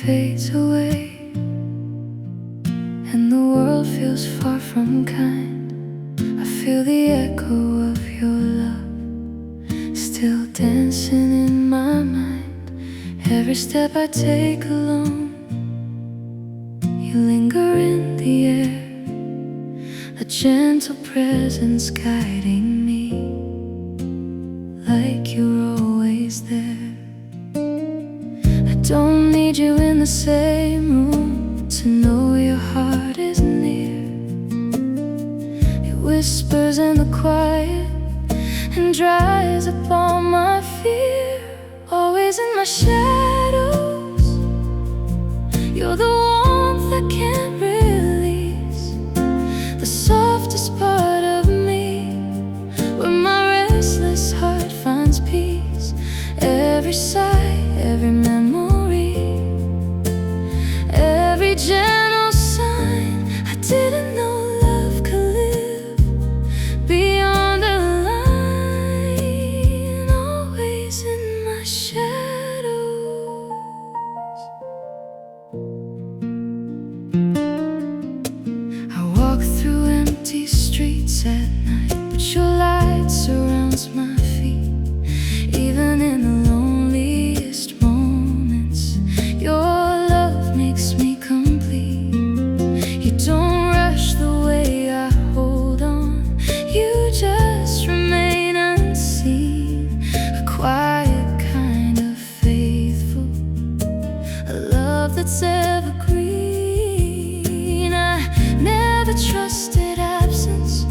fades away, and the world feels far from kind. I feel the echo of your love still dancing in my mind. Every step I take alone, you linger in the air, a gentle presence guiding me, like you're always there. I don't need you in the same room to know your heart is near. It whispers in the quiet and dries up all my fear. Always in my shadows, you're the warmth I can't release, the softest part of me, where my restless heart finds peace. Every sigh, every memory, every gentle sign. I didn't know love could live beyond the line. Always in my shadows. I walk through empty streets at night, but your light surrounds my feet. Even in the loneliest moments, your love makes me complete. You don't rush the way I hold on, you just remain unseen. A quiet kind of faithful, a love that's evergreen. I never trusted absence,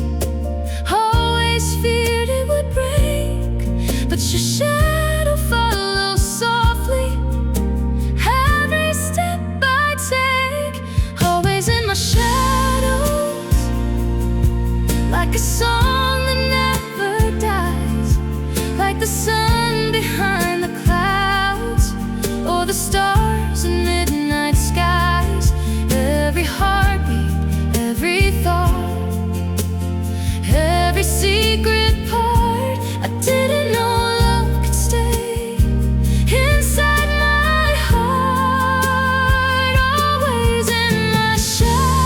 always feared it would break, but your shadow follows softly every step I take. Always in my shadows, like a song that never dies, like the sun behind the clouds, or the stars in midnight skies. Every heartbeat, every thought, every secret part. I didn't know love could stay inside my heart. Always in my shadows.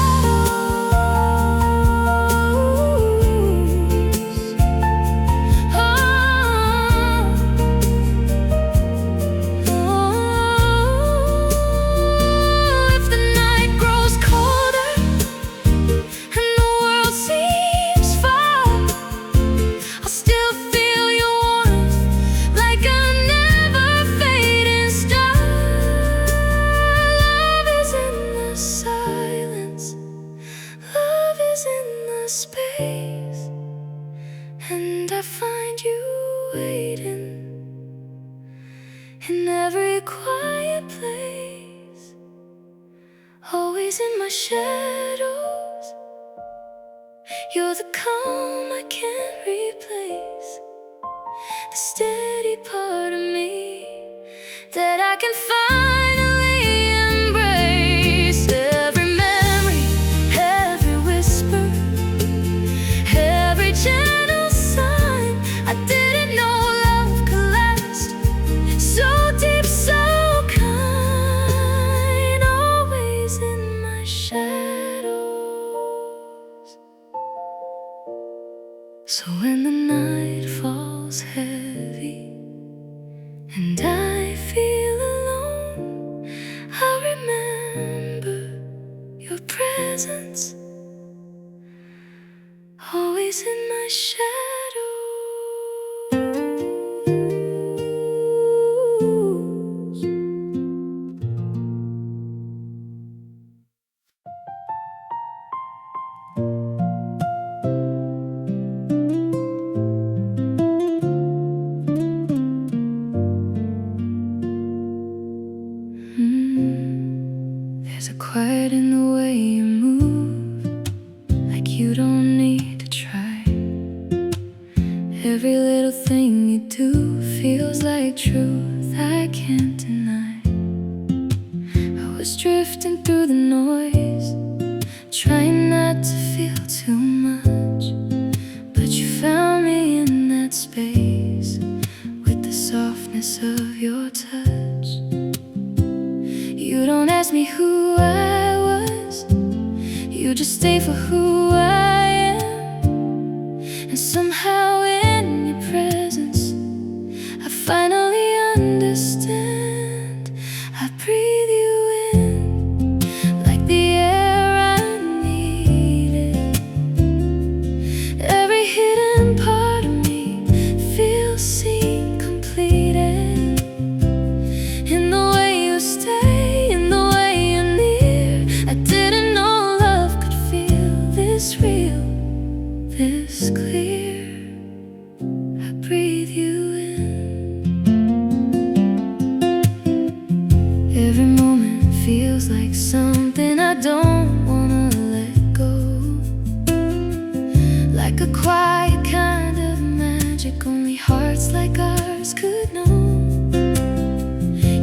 If the night grows colder and the world seems far, I'll still feel your warmth like a never-fading star. Love is in the silence, love is in the space, and I find you waiting in every quiet place. Always in my shadows, you're the calm I can't replace, the steady part of me that I can finally embrace. Every memory, every whisper, every gentle sign. I didn't know love could last so deep, so kind. Always in my shadows. So when the night falls heavy and I feel alone, I'll remember your presence. Always in my shadows. There's a quiet in the way you move, like you don't need to try. Every little thing you do feels like truth I can't deny. I was drifting through the noise, trying not to feel too much, but you found me in that space with the softness of your touch. You don't ask me who I was, you just stay for who I am. And somehow in your presence I finally understand. I breathe you in like the air I needed. Every hidden part of me feels seen, completed. In the way you stay, in the way you're near, I didn't know love could feel this real, this clear. I breathe you in. Every moment feels like something I don't wanna let go, like a quiet kind of magic only hearts like ours could know.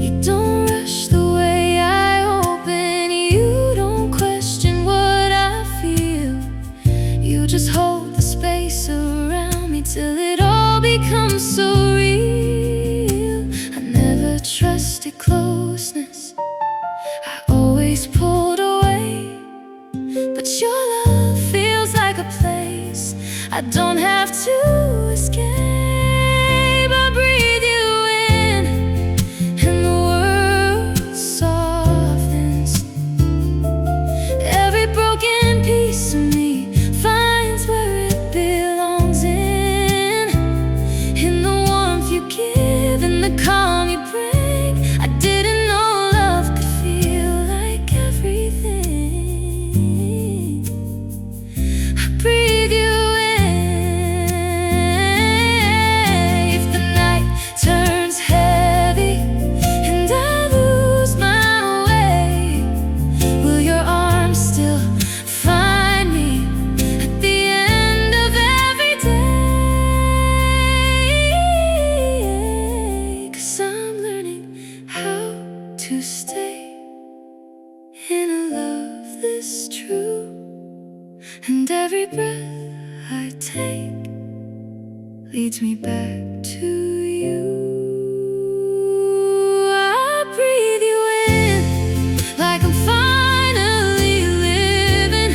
You don't rush the way I open, you don't question what I feel. You just hold the space around me till it all becomes so real. I never trusted closeness, I always pulled away, but your love feels like a place I don't have to escape. I breathe you in, and the world softens. Every broken piece of me finds where it belongs in the warmth you give, in the calm you bring. I didn't know love could feel like everything. I breathe you in. If the night turns heavy and I lose my way, will your arms still find me at the end of every day? 'Cause I'm learning how to stay in a love this true, and every breath I take leads me back to you. I breathe you in like I'm finally living.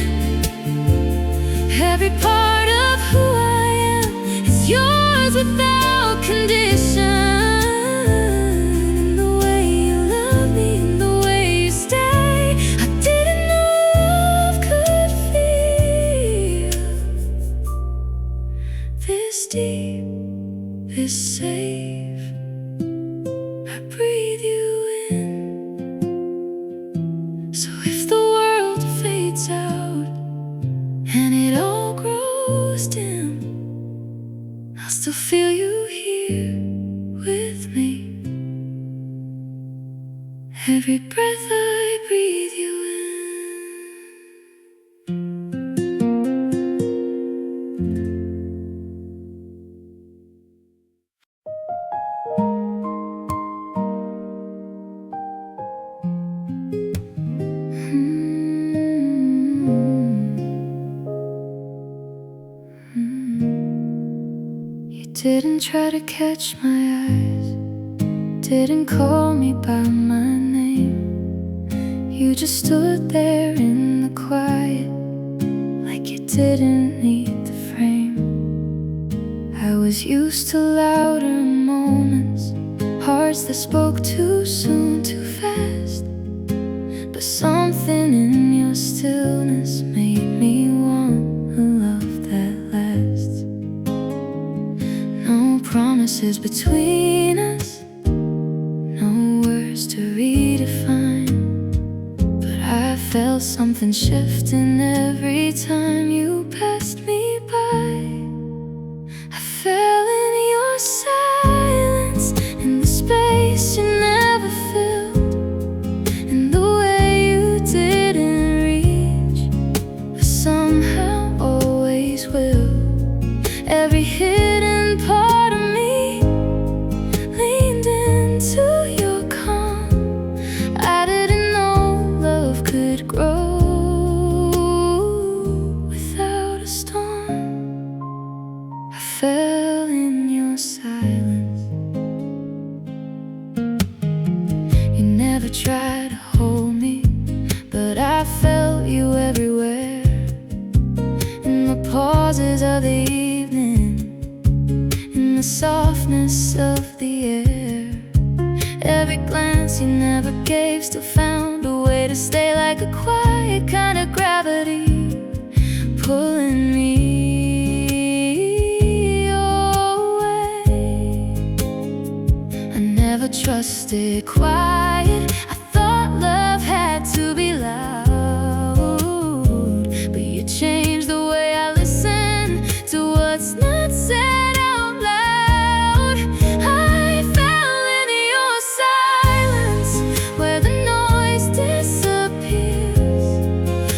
Every part of who I am is yours without condition. In the way you love me, in the way you stay, I didn't know love could feel this deep, this safe. I breathe you in. So if the world fades out and it all grows dim, I'll still feel you here with me. Every breath I breathe you in. You didn't try to catch my eyes, didn't call me by my name. You just stood there in the quiet, like you didn't need the frame. I was used to louder moments, hearts that spoke too soon, too fast. But something in your stillness made me want a love that lasts. No promises between us, no words to redefine, but I felt something shifting every time you passed me by. I fell in your silence, in the space you never filled, in the way you didn't reach, but somehow always will. Every hidden part of me leaned into your calm. I didn't know love could grow without a like a quiet kind of gravity pulling me away. I never trusted quiet. I thought love had to be loud, but you changed the way I listen to what's not said out loud. I fell in your silence, where the noise disappears,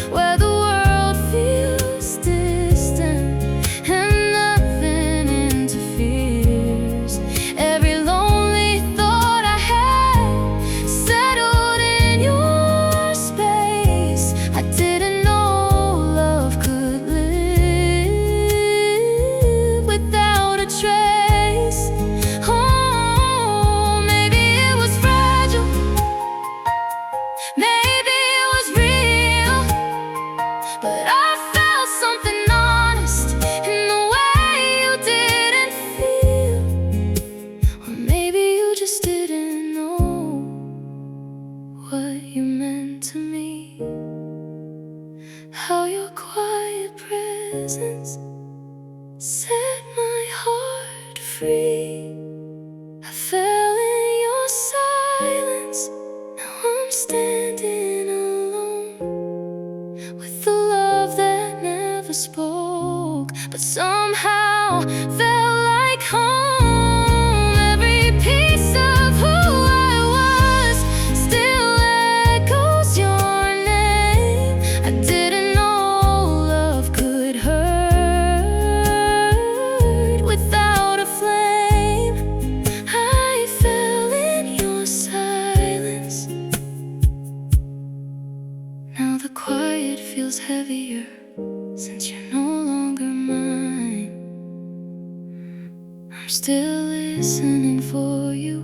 where the world feels distant and nothing interferes. Every lonely thought I had settled in your space. I didn't know love could live without a trace. Oh, maybe it was fragile, maybe it was real, but I felt something honest in the way you didn't feel. Or maybe you just didn't know what you meant to me. How your quiet presence set my heart free. I fell in your silence. Now I'm standing alone with the love that never spoke, but somehow felt like home. Every piece of who I was still echoes your name. I didn't know love could hurt without a flame. I fell in your silence. Now the quiet feels heavier since you're no longer mine. I'm still listening for you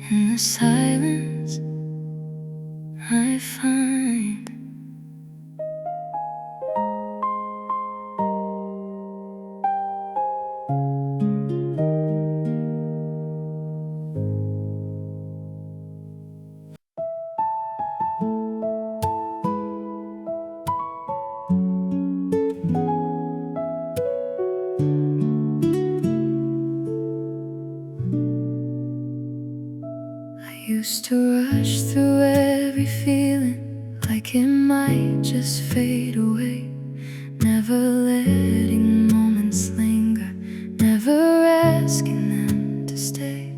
in the silence I find. I used to rush through every feeling like it might just fade away, never letting moments linger, never asking them to stay.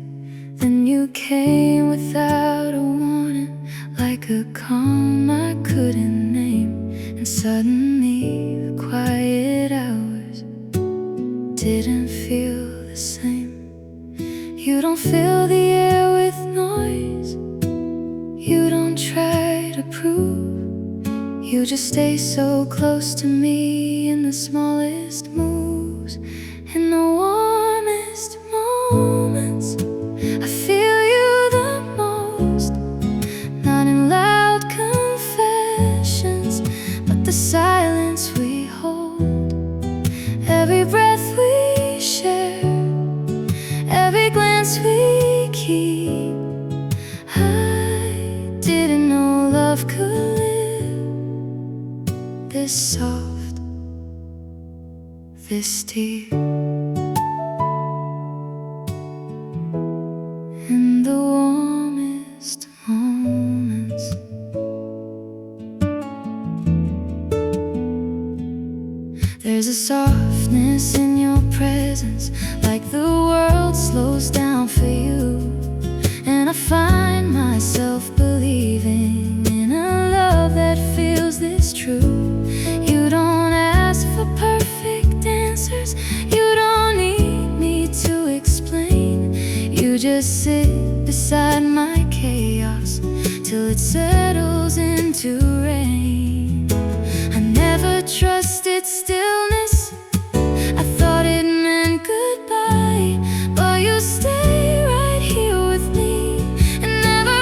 Then you came without a warning, like a calm I couldn't name, and suddenly the quiet hours didn't feel the same. You don't fill the air with noise, you don't try to prove, you just stay so close to me in the smallest moves, in the warmest moments. I feel you the most, not in loud confessions, but the silence we hold, every breath we share, every glance we keep. I didn't know love could live this soft, this deep, in the warmest moments. There's a softness in your presence, like the world slows down for you, and I find myself believing in a love that feels this true. You don't ask for perfect answers, you don't need me to explain, you just sit beside my chaos till it settles into rain. I never trusted stillness, I thought it meant goodbye, but you stay right here with me and never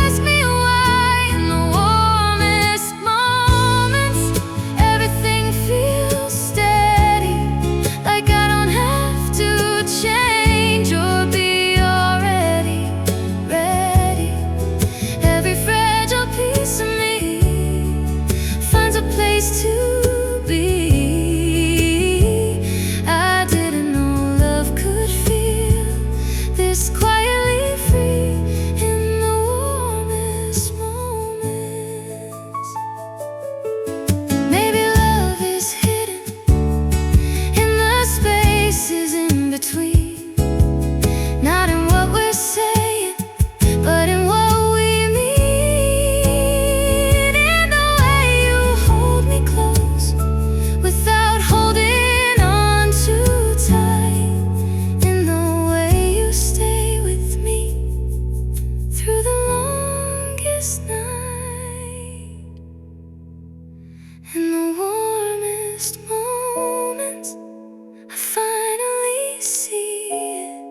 ask me why. In the warmest moments, everything feels steady, like I don't have to change or be already ready. Every fragile piece of darkest night. In the warmest moments, I finally see it.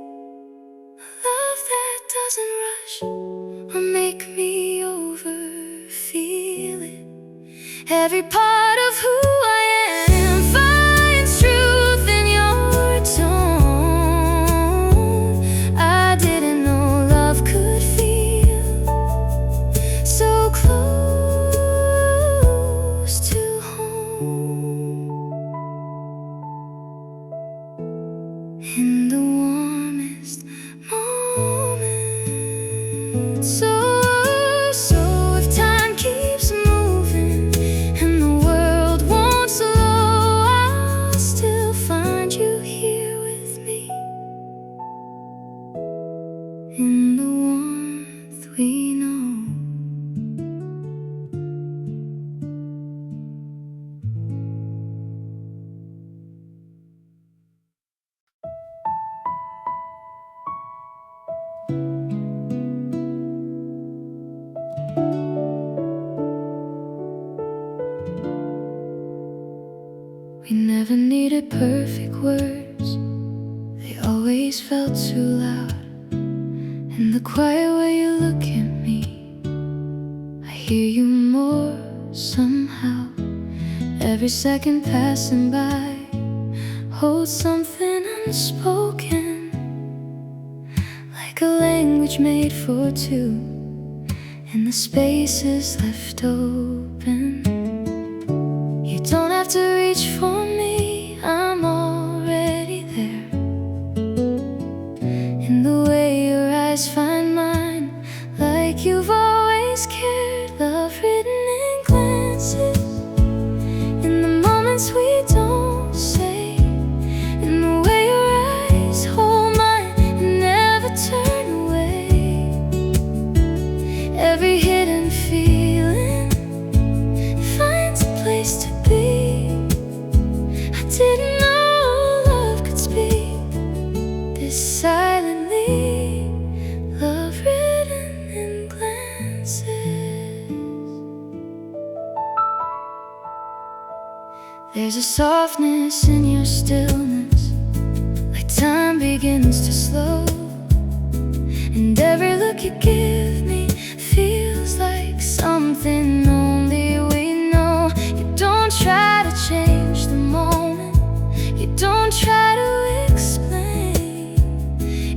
A love that doesn't rush or make me overfeel it. Every part of who I am finds truth in your tone. I didn't know love could feel so close to home. In the warmest moments. So if time keeps moving and the world won't slow, I'll still find you here with me. In the warmth we know. We never needed perfect words, they always felt too loud. In the quiet way you look at me, I hear you more somehow. Every second passing by holds something unspoken, like a language made for two, and the spaces left open. You don't have to reach for me, I'm already there. In the way your eyes find mine, like you've always cared. Love written in glances, in the moments we don't say, in the way your eyes hold mine and never turn away. Every hidden feeling finds a place to be. I didn't know love could speak this silently. Love written in glances. There's a softness in your stillness, like time begins to slow. And every look you give me feels like something only we know. You don't try to change the moment, you don't try to explain.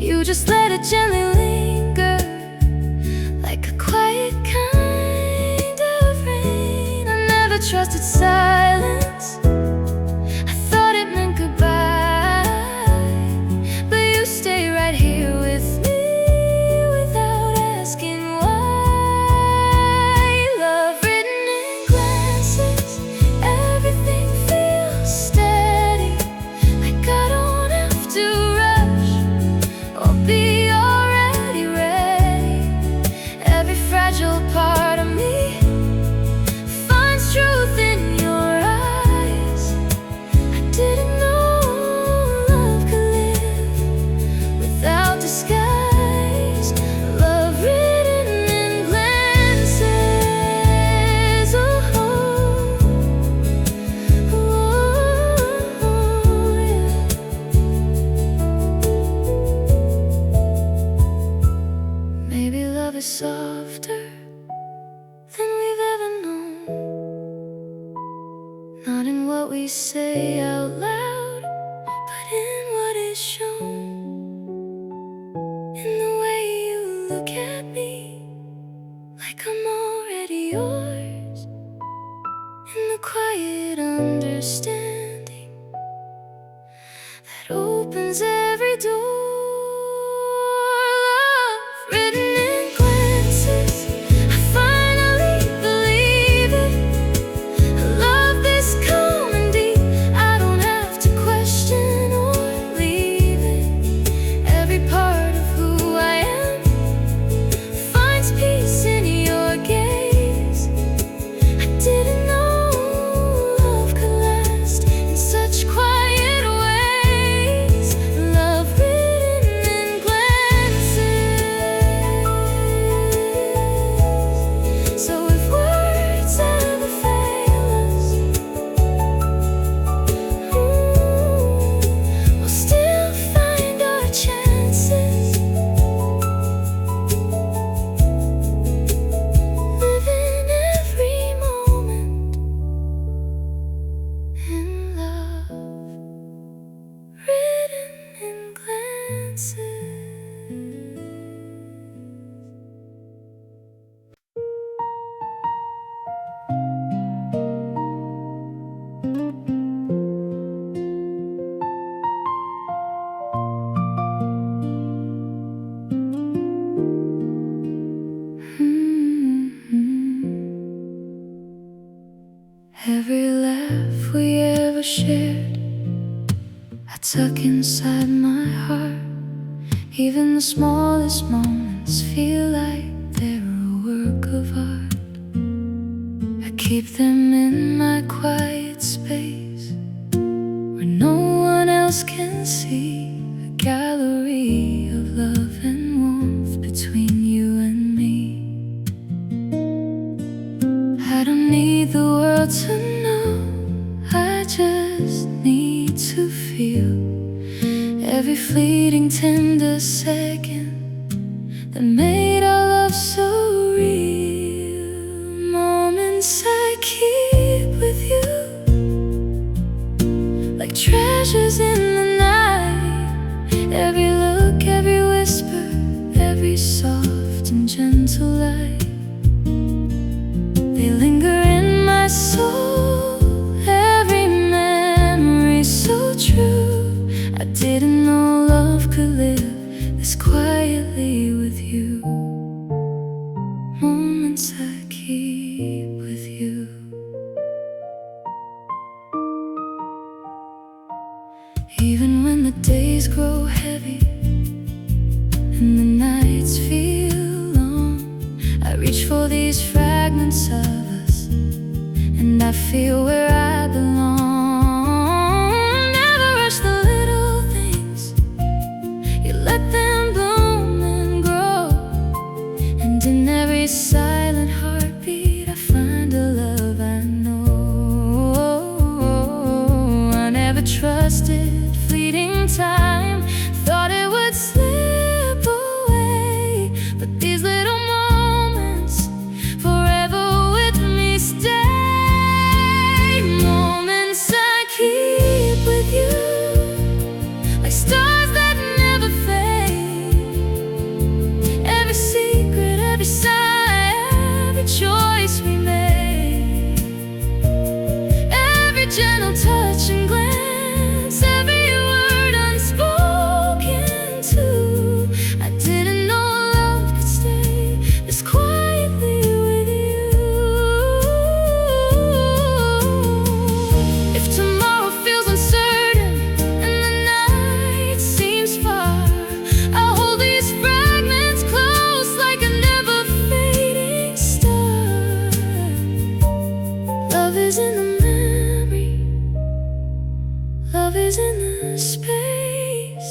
You just let it gently linger, like a quiet kind of rain. I never trusted silence, I thought it meant goodbye. But you stay right here with me without asking why. Love written in glances, everything feels steady, like I don't have to rush or be already ready. Every fragile part of me finds truth in your eyes. I didn't know love could live without disguise. Love written in glances. Oh, yeah. Maybe love is softer than we've ever known, not in what we say out loud, but in what is shown. In the way you look at me, like I'm already yours. In the quiet understanding that opens every door. Love written in glances, I finally believe it. A love this calm and deep, I don't have to question or leave it. Every part of who I am finds peace in your gaze. I didn't know love could last ever shared, I tuck inside my heart. Even the smallest moments feel like they're a work of art. I keep them in my quiet space where no one else can see, a gallery of love and warmth between you and me. I don't need the world to know, I just need to feel every fleeting tender second that made our love so real. Moments I keep with you, like treasures in the night. Every look, every whisper, every soft and gentle light, they linger in my soul. Every memory so true, I didn't know love could live this quietly with you. Moments I keep with you. Even when the days grow heavy and the nights feel long, I reach for these fragments of us and I feel where I belong. Never rush the little things, you let them bloom and grow. And in every silent heartbeat I find a love I know. I never trusted fleeting time, thought it would slip away, but these little moments forever with me stay. Moments I keep with you, like stars that never fade. Every secret, every sigh, every choice we made, every gentle touch and glance, every word unspoken too. I didn't know love could stay this quietly with you. If tomorrow feels uncertain and the night seems far, I'll hold these fragments close like a never fading star. Love is in the memory, love is in the space,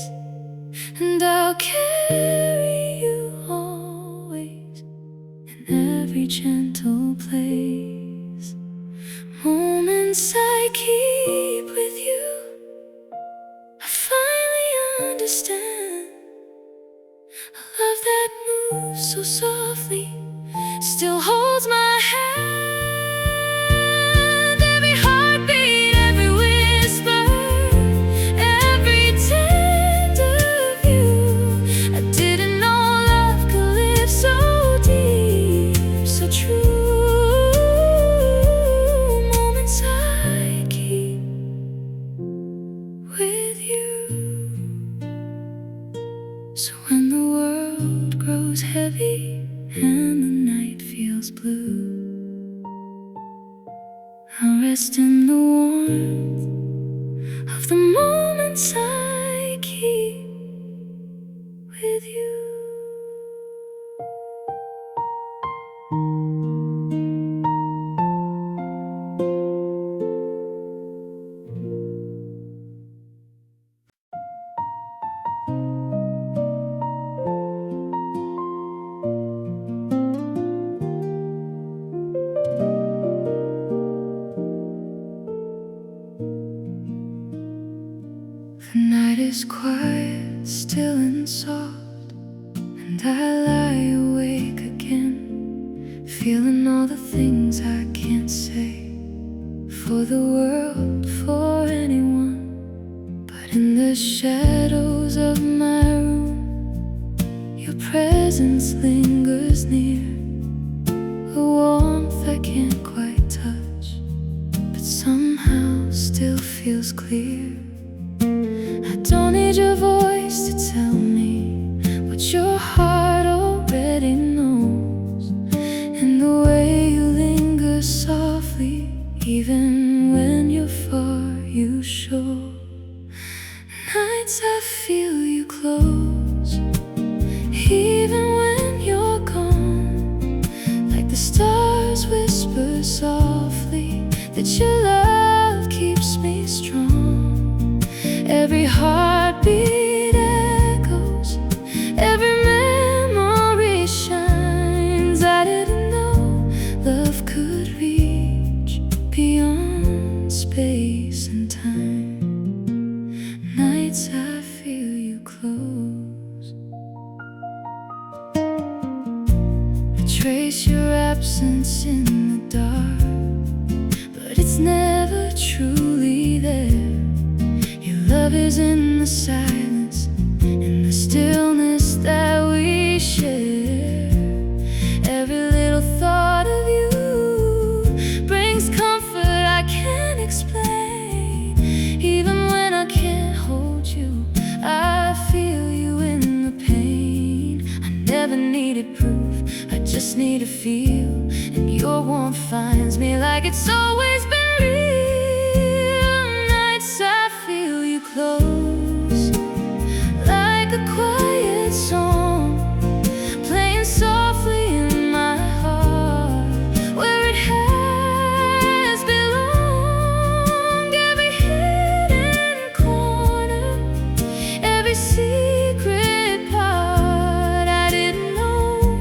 and I'll carry you always in every gentle place. Moments I keep with you, I finally understand. A love that moves so softly still holds my hand. Every heartbeat, every whisper, every tender view, I didn't know love could live so deep, so true. Moments I keep with you. So when the world grows heavy and the night feels blue, I'll rest in the warmth of the moments I keep with you. The night is quiet, still and soft, and I lie awake again, feeling all the things I can't say for the world, for anyone. But in the shadows of my room, your presence lingers near, a warmth I can't quite touch, but somehow still feels clear. I don't need your voice to tell me what your heart already knows, and the way you linger softly, even when you're far, you stars whisper softly that your love keeps me strong. Every heartbeat echoes, every memory shines. I didn't know love could reach beyond space and time. Nights I feel you close, I trace your absence in the dark, but it's never truly there. Your love is in the silence, in the stillness that we share. Every little thought of you brings comfort I can't explain. Even when I can't hold you, I feel you in the pain. I never needed proof, I just need to feel, and your warmth finds me like it's always been real. Nights I feel you close, like a quiet song playing softly in my heart, where it has belonged. Every hidden corner, every secret part. I didn't know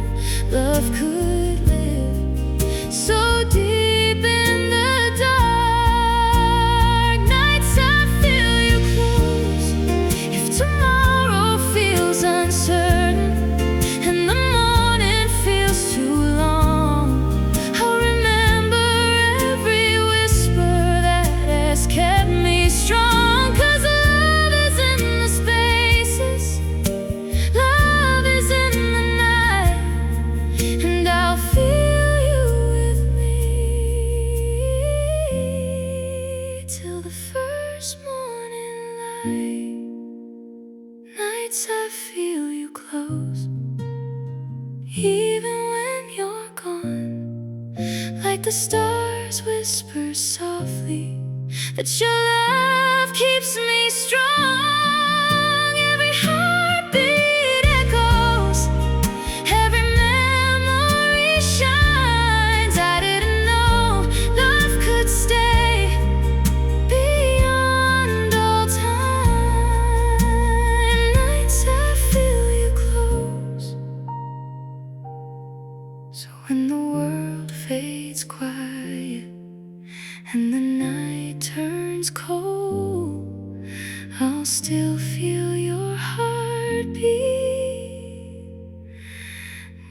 love could live so deep in the dark. Nights I feel you close. If tomorrow feels uncertain and the morning feels too long, I'll remember every whisper that has kept me strong. 'Cause love is in the spaces, love is in the night, and I'll feel you with me till the first morning light. Nights I feel you close, even when you're gone, like the stars whisper softly that your love keeps me strong. Every heartbeat echoes, every memory shines. I didn't know love could stay beyond all time. Nights I feel you close. So when the world fades quiet and the night turns cold, I'll still feel your heartbeat.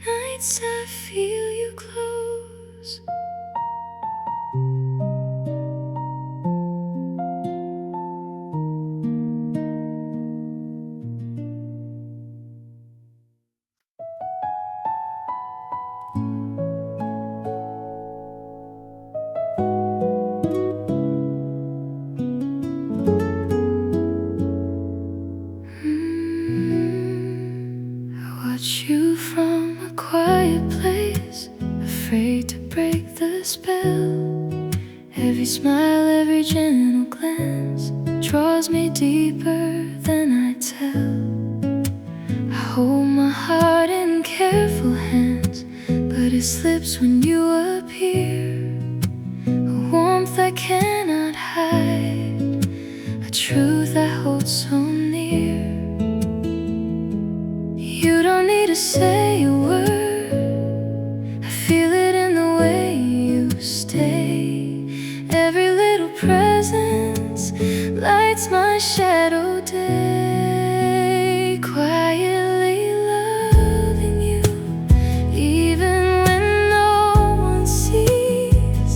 Nights I feel you close. I watch you from a quiet place, afraid to break the spell. Every smile, every gentle glance draws me deeper than I tell. I hold my heart in careful hands, but it slips when you appear. A warmth I cannot hide, a truth I hold so near. You don't need to say a word, I feel it in the way you stay. Every little presence lights my shadow day. Quietly loving you, even when no one sees.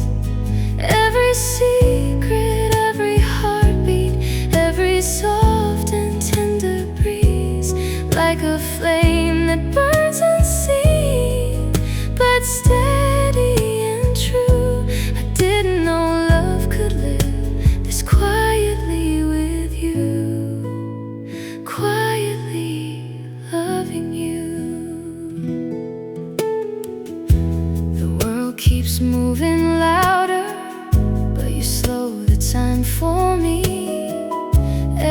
Every secret, every heartbeat, every soft and tender breeze, like a flame that burns unseen, but steady and true. I didn't know love could live this quietly with you, quietly loving you. The world keeps moving louder, but you slow the time for me.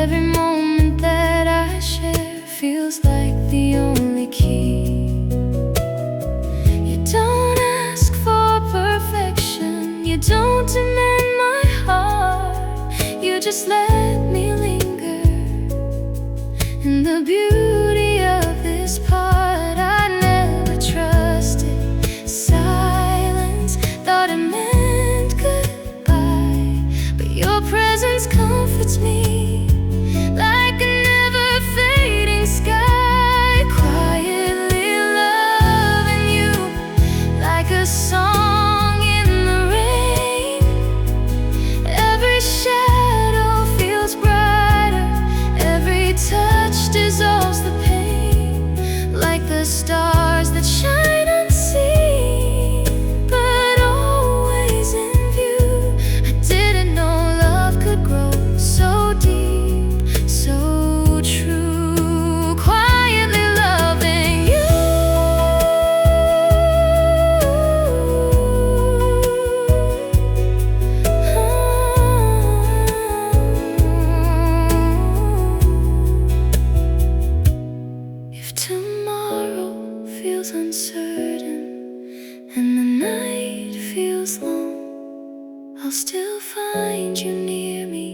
Every moment that I share feels like the only key. You don't ask just let me linger in the beauty of this part. I never trusted silence, thought it meant goodbye, but your presence comforts me like a never-fading sky. Quietly loving you like a song in the rain. Every shadow feels brighter, every touch dissolves the pain, like the stars that shine unseen, but always in view. I didn't know love could grow so deep, so true. Quietly loving you. If tomorrow feels uncertain and the night feels long, I'll still find you near me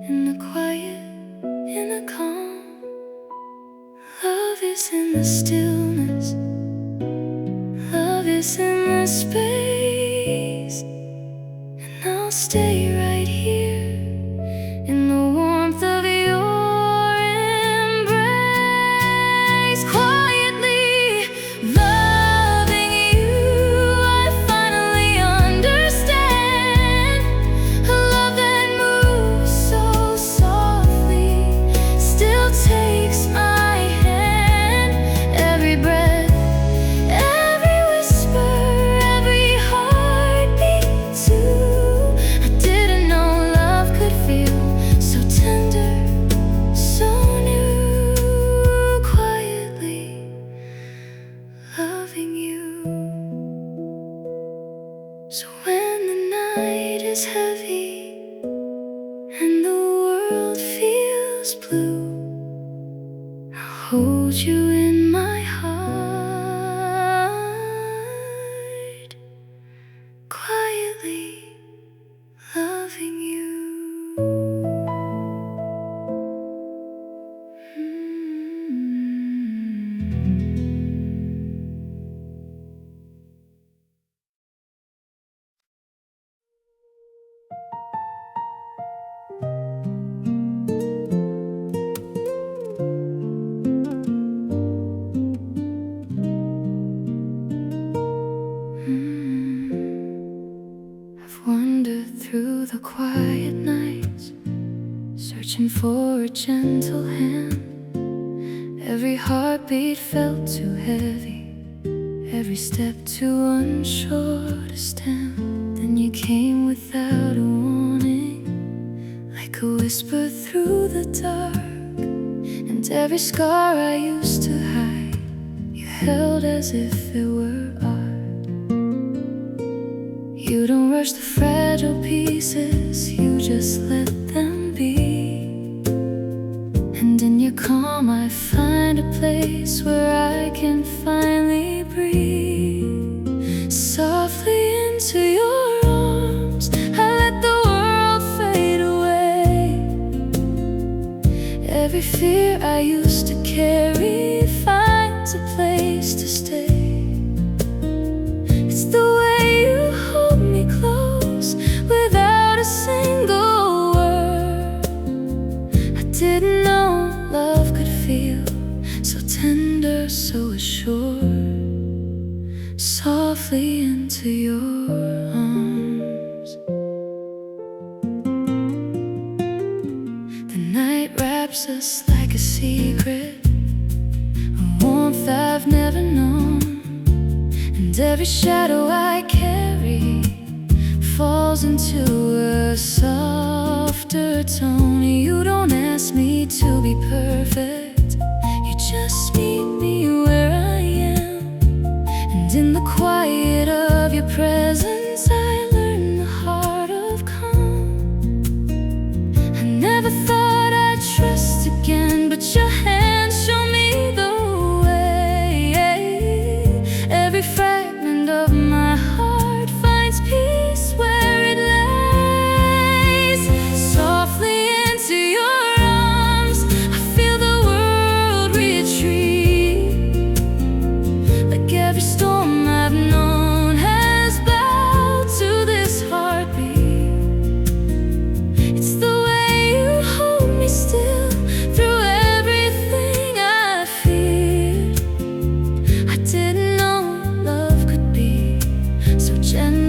in the quiet, in the calm. Love is in the stillness, love is in the space, and I'll stay right here in the warmth of your embrace. Quietly loving you, I finally understand a love that moves so softly, still takes my hand. Every breath, every whisper, every heartbeat too. I didn't know love could feel so tender, so new. Quietly loving you. So when the night is heavy and the world feels blue, I'll hold you in my heart. Quietly loving you. I've wandered through the quiet nights, searching for a gentle hand. Every heartbeat felt too heavy, every step too unsure to stand. Then you came without a warning, like a whisper through the dark. And every scar I used to hide, you held as if it were art. You don't rush the fragile pieces, you just let them be. And in your calm I find a place where I can finally breathe. Softly into your arms I let the world fade away. Every fear I used to carry finds a place to stay. It's the way you hold me close without a single word. I didn't know love could feel so tender, so assured. Softly into your arms. The night wraps us like a secret, a warmth I've never known. And every shadow I carry falls into a softer tone. You don't ask me to be perfect, you just meet me where I am. And in the quiet of your presence I learn the heart of calm. I never thought I'd trust again, but your hands show me the way. Every fragment of my heart finds peace where it lays. Softly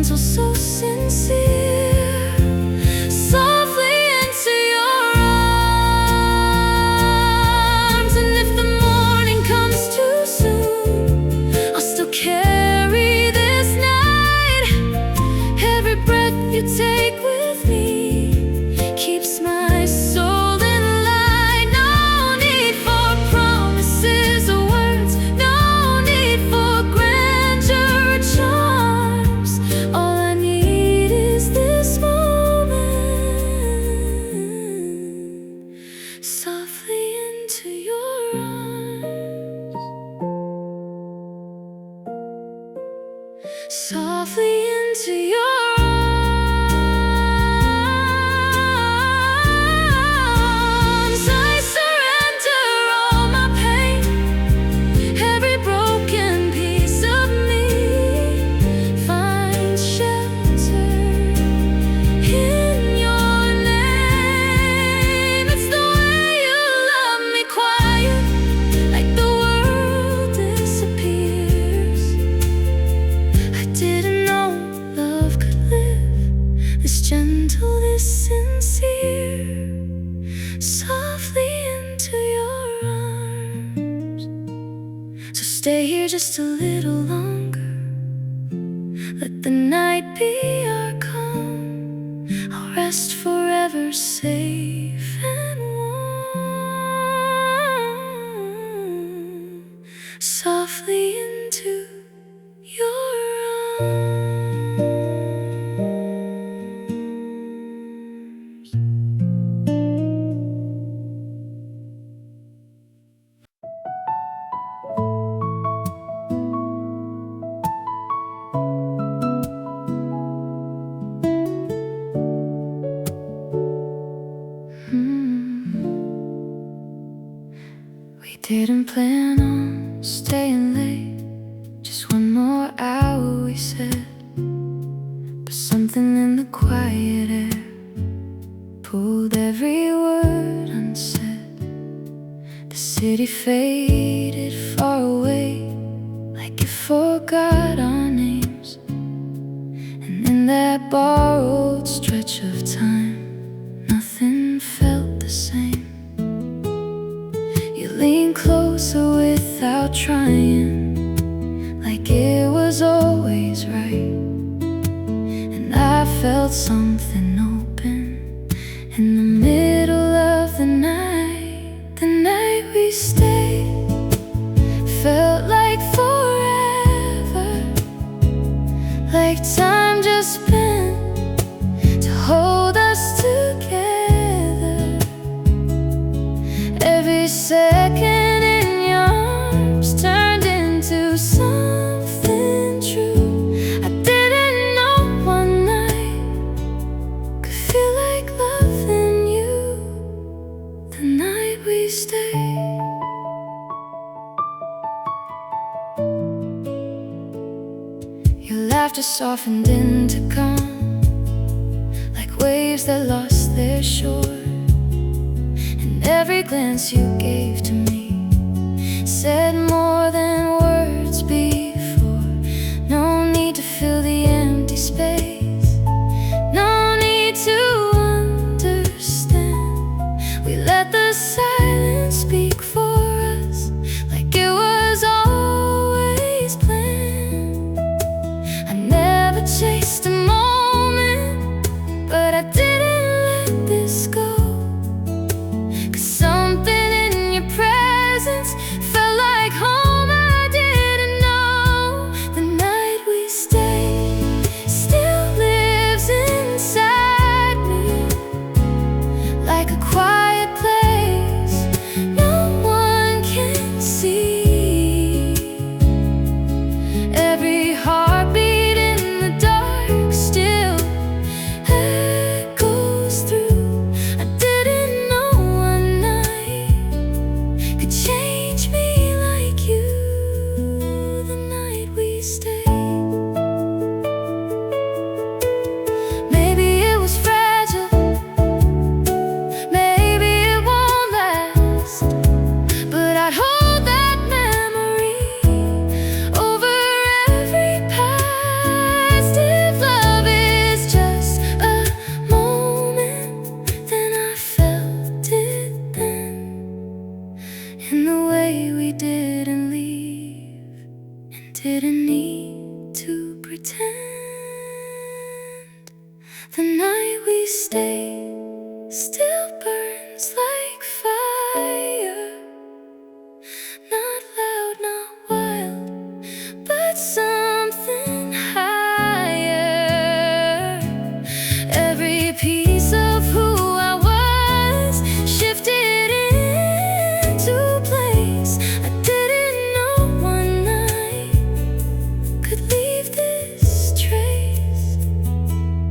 gentle, so sincere, softly into your arms. And if the morning comes too soon, I'll still carry this night. Every breath you take with me keeps my soul in light. No need for promises or words, no need for grandeur or charms. All I need is this moment, softly into your arms, softly into your arms. I surrender all my pain, every broken piece of me finds shelter in your name. It's the way you love me, quiet, like the world disappears. I didn't know love could live this gentle, this sincere, softly into your arms. So stay here just a little longer, let the night be our calm. I'll rest forever safe and warm, softly into your arms. We didn't plan on staying late, just one more hour, we said. But something in the quiet air pulled every word unsaid. The city faded far away, like it forgot our names. And in that borrowed stretch of time, nothing felt the same. You leaned closer without trying, like it was always right. And I felt something open in the middle of the night. The night we stayed felt like forever, like time just bent to hold us together. Every second in your arms turned into something true. I didn't know one night could feel like loving you. The night we stayed, your laughter softened into calm, like waves that lost their shore. And every glance you gave to me said more than words before. No need to fill the empty space, no need to understand. We let the silence speak for us, like it was always planned. I never chased a moment, but I didn't let this go. 'Cause something in your presence felt like home. The night we stayed still burns like fire. Not loud, not wild, but something higher. Every piece of who I was shifted into place. I didn't know one night could leave this trace.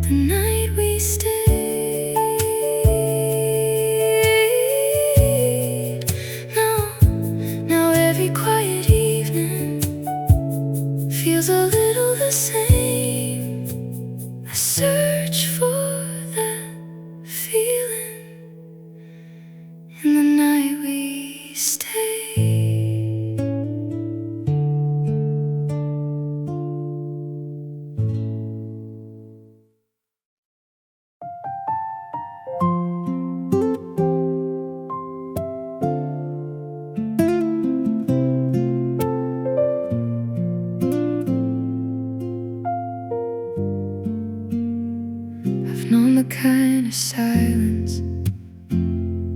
The night we stayed. Now every quiet evening feels a little the same. I search for that feeling in the night we stayed. I've known the kind of silence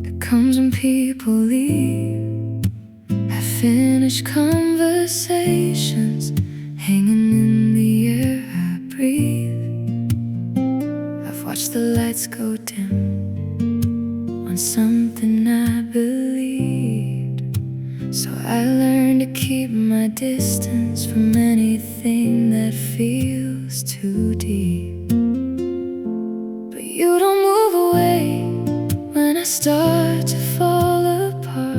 that comes when people leave. I've finished conversations hanging in the air I breathe. I've watched the lights go dim on something I believed. So I learned to keep my distance from anything that feels too deep. But you don't move away when I start to fall apart.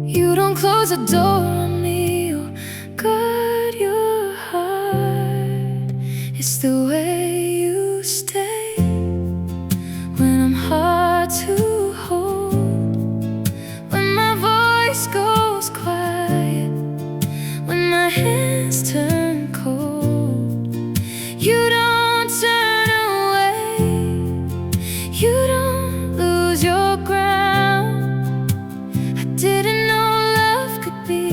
You don't close the door on me or guard your heart. It's the way you stay when I'm hard to hold, when my voice goes quiet, when my hands turn cold. You don't turn away, you don't lose your ground. I didn't know love could be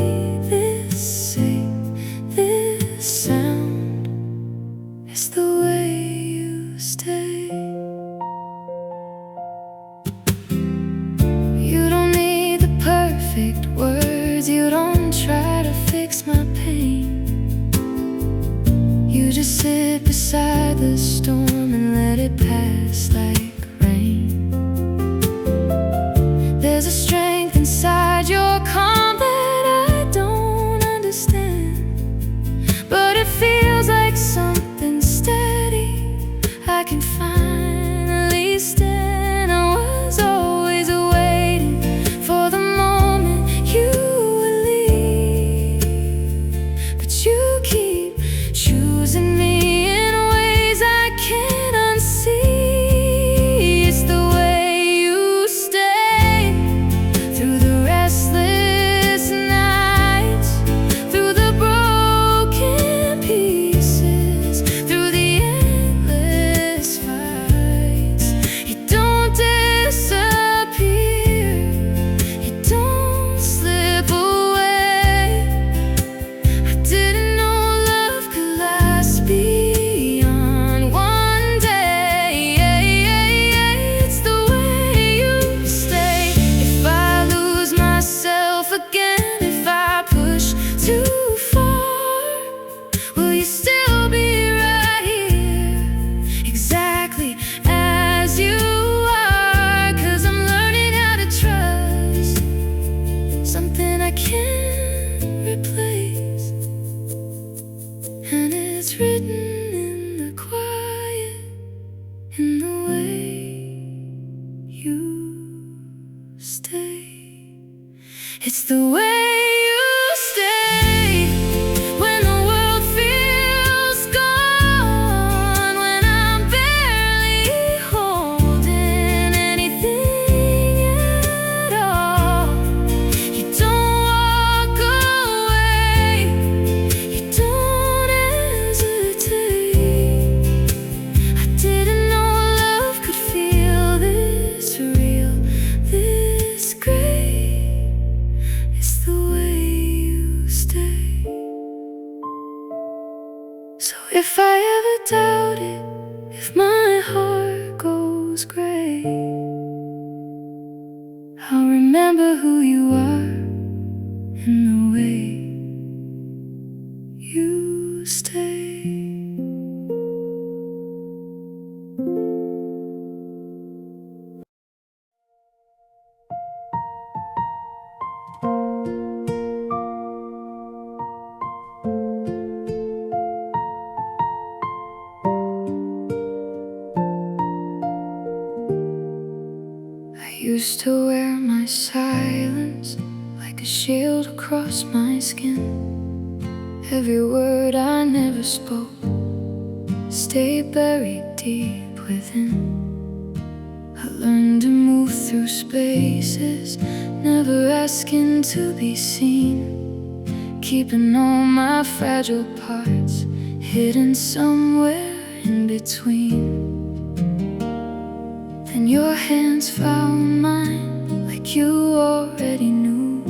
this safe, this sound. It's the way you stay. You don't need the perfect words, you don't try to fix my pain. You just sit beside the storm and let it pass like rain. There's a strength inside your calm that I don't understand, but it feels like something steady I can finally stand. I was always waiting for the moment you would leave, but you keep choosing me in ways I can't unsee. It's the way you stay through the restless nights, through the broken pieces, through the endless fights. You don't disappear, you don't slip away. I didn't know love could last beyond one day. It's the way you stay. If I lose myself again, if I push too far, will you still be right here, exactly as you are? 'Cause I'm learning how to trust something I can't replace, and it's written in the quiet, in the way you stay. It's the way you stay when the world feels gone, when I'm barely holding anything at all. You don't walk away, you don't hesitate. So if I ever doubt it, if my heart goes gray, I'll remember who you are and the way you stay. I used to wear my silence like a shield across my skin. Every word I never spoke stayed buried deep within. I learned to move through spaces, never asking to be seen, keeping all my fragile parts hidden somewhere in between. Then your hands found mine like you already knew.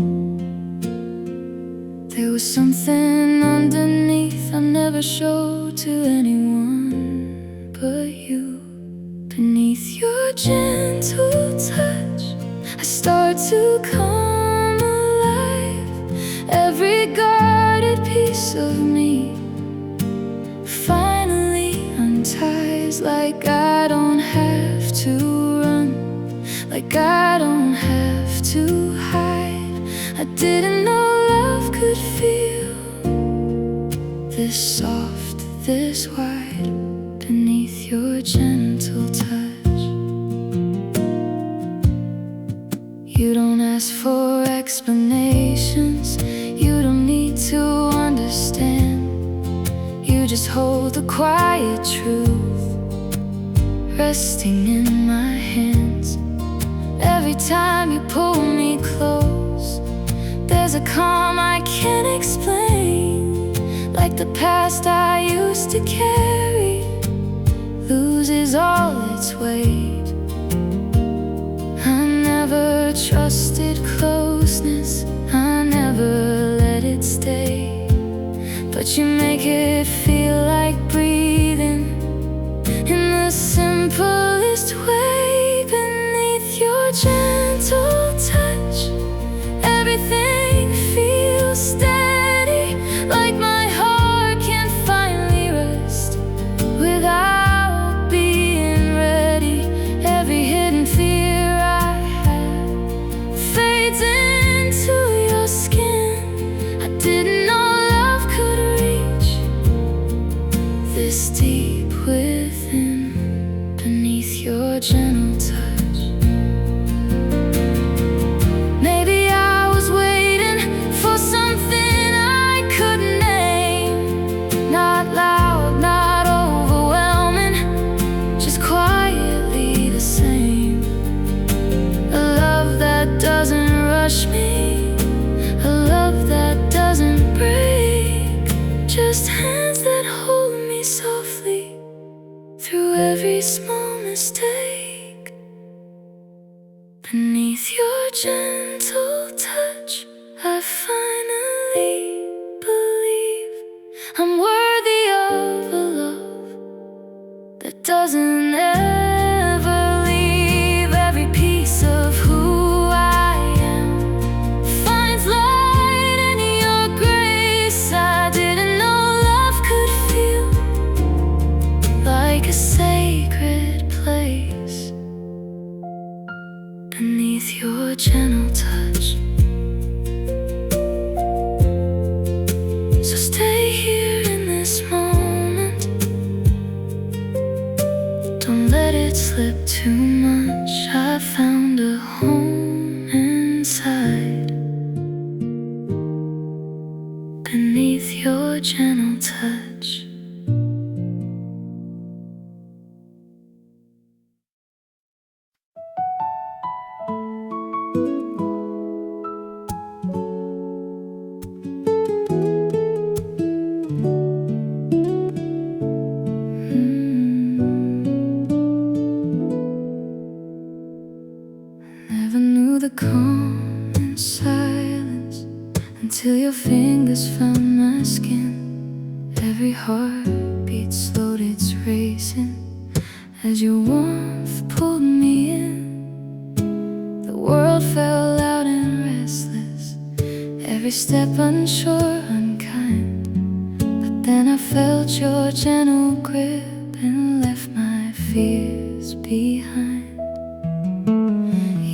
There was something underneath I never showed to anyone but you. Beneath your gentle touch, I start to come alive. Every guarded piece of me finally unties, like I don't have to run, like I don't have to hide. I didn't know love could feel this soft, this wide, beneath your gentle touch. You don't ask for explanations, you don't need to understand. You just hold the quiet truth resting in my hands. Every time you pull me close, there's a calm I can't explain. Like the past I used to carry loses all its weight. I never trusted closeness, I never let it stay. But you make it feel like breathing in the simplest way. Beneath your gentle touch, everything feels steady, like my heart can finally rest without being ready. Every hidden fear I had fades into your skin. I didn't know love could reach this deep within, beneath your gentle touch. Maybe I was waiting for something I couldn't name. Not loud, not overwhelming, just quietly the same. A love that doesn't rush me, a love that doesn't break, just hands that hold me softly through every small mistake. Beneath your gentle touch, I finally believe I'm worthy of a love that doesn't ever leave. Every piece of who I am finds light in your grace. I didn't know love could feel like a sacred place beneath your gentle touch. So stay here in this moment, don't let it slip too much. I found a home inside, beneath your gentle touch. it slowed its racing as your warmth pulled me in. The world felt loud and restless, every step unsure, unkind. But then I felt your gentle grip and left my fears behind.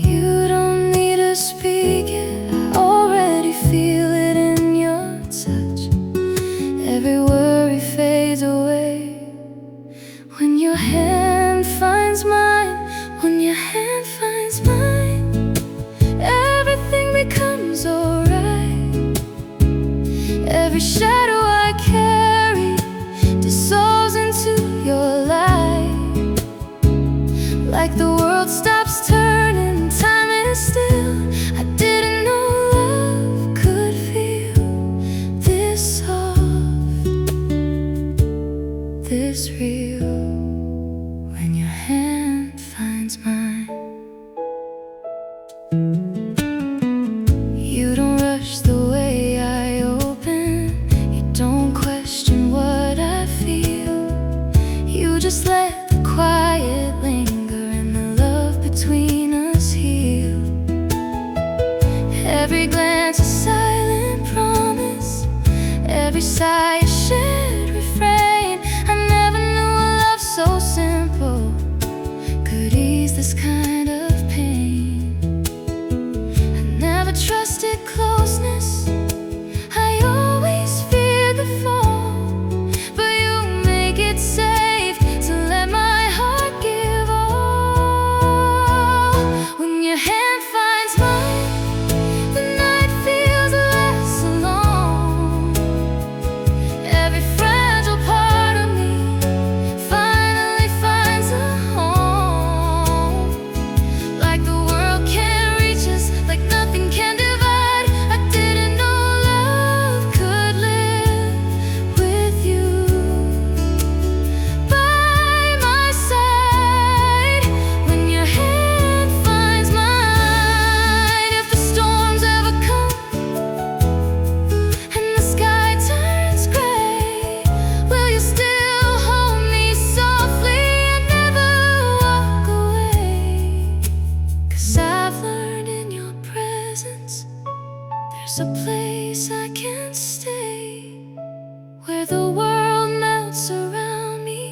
You don't need to speak it, I already feel it in your touch. Every worry fades away when your hand finds mine. When your hand finds mine, everything becomes alright. Every shadow I carry dissolves into your light. Like the world stops turning, time is still. I didn't know love could feel this soft, this real. When your hand finds mine, you don't rush the way I open. You don't question what I feel. You just let the quiet linger and the love between us heal. Every glance a silent promise, every sigh a shared refrain. I never knew a love so simple could ease this kind of pain. I never trusted closeness, I always feared the fall. But you make it safe to let my heart give all. When your hand finds mine, the night feels less alone. Every fragile part of me finally finds a home. Like the world can't reach us, like nothing can divide. I didn't know love could live with you by my side. When your hand finds mine, if the storms ever come and the sky turns gray, will you still hold me softly and never walk away? 'Cause I've learned in your presence there's a place I can stay, where the world melts around me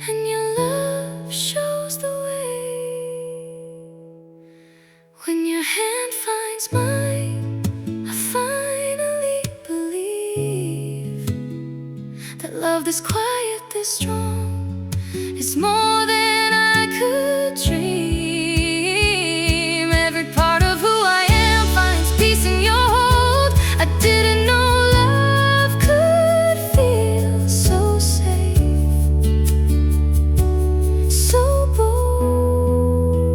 and your love shows the way. When your hand finds mine, I finally believe that love this quiet, this strong, is more than I could dream. Every part of who I am finds peace in your hold. I didn't know love could feel so safe, so bold.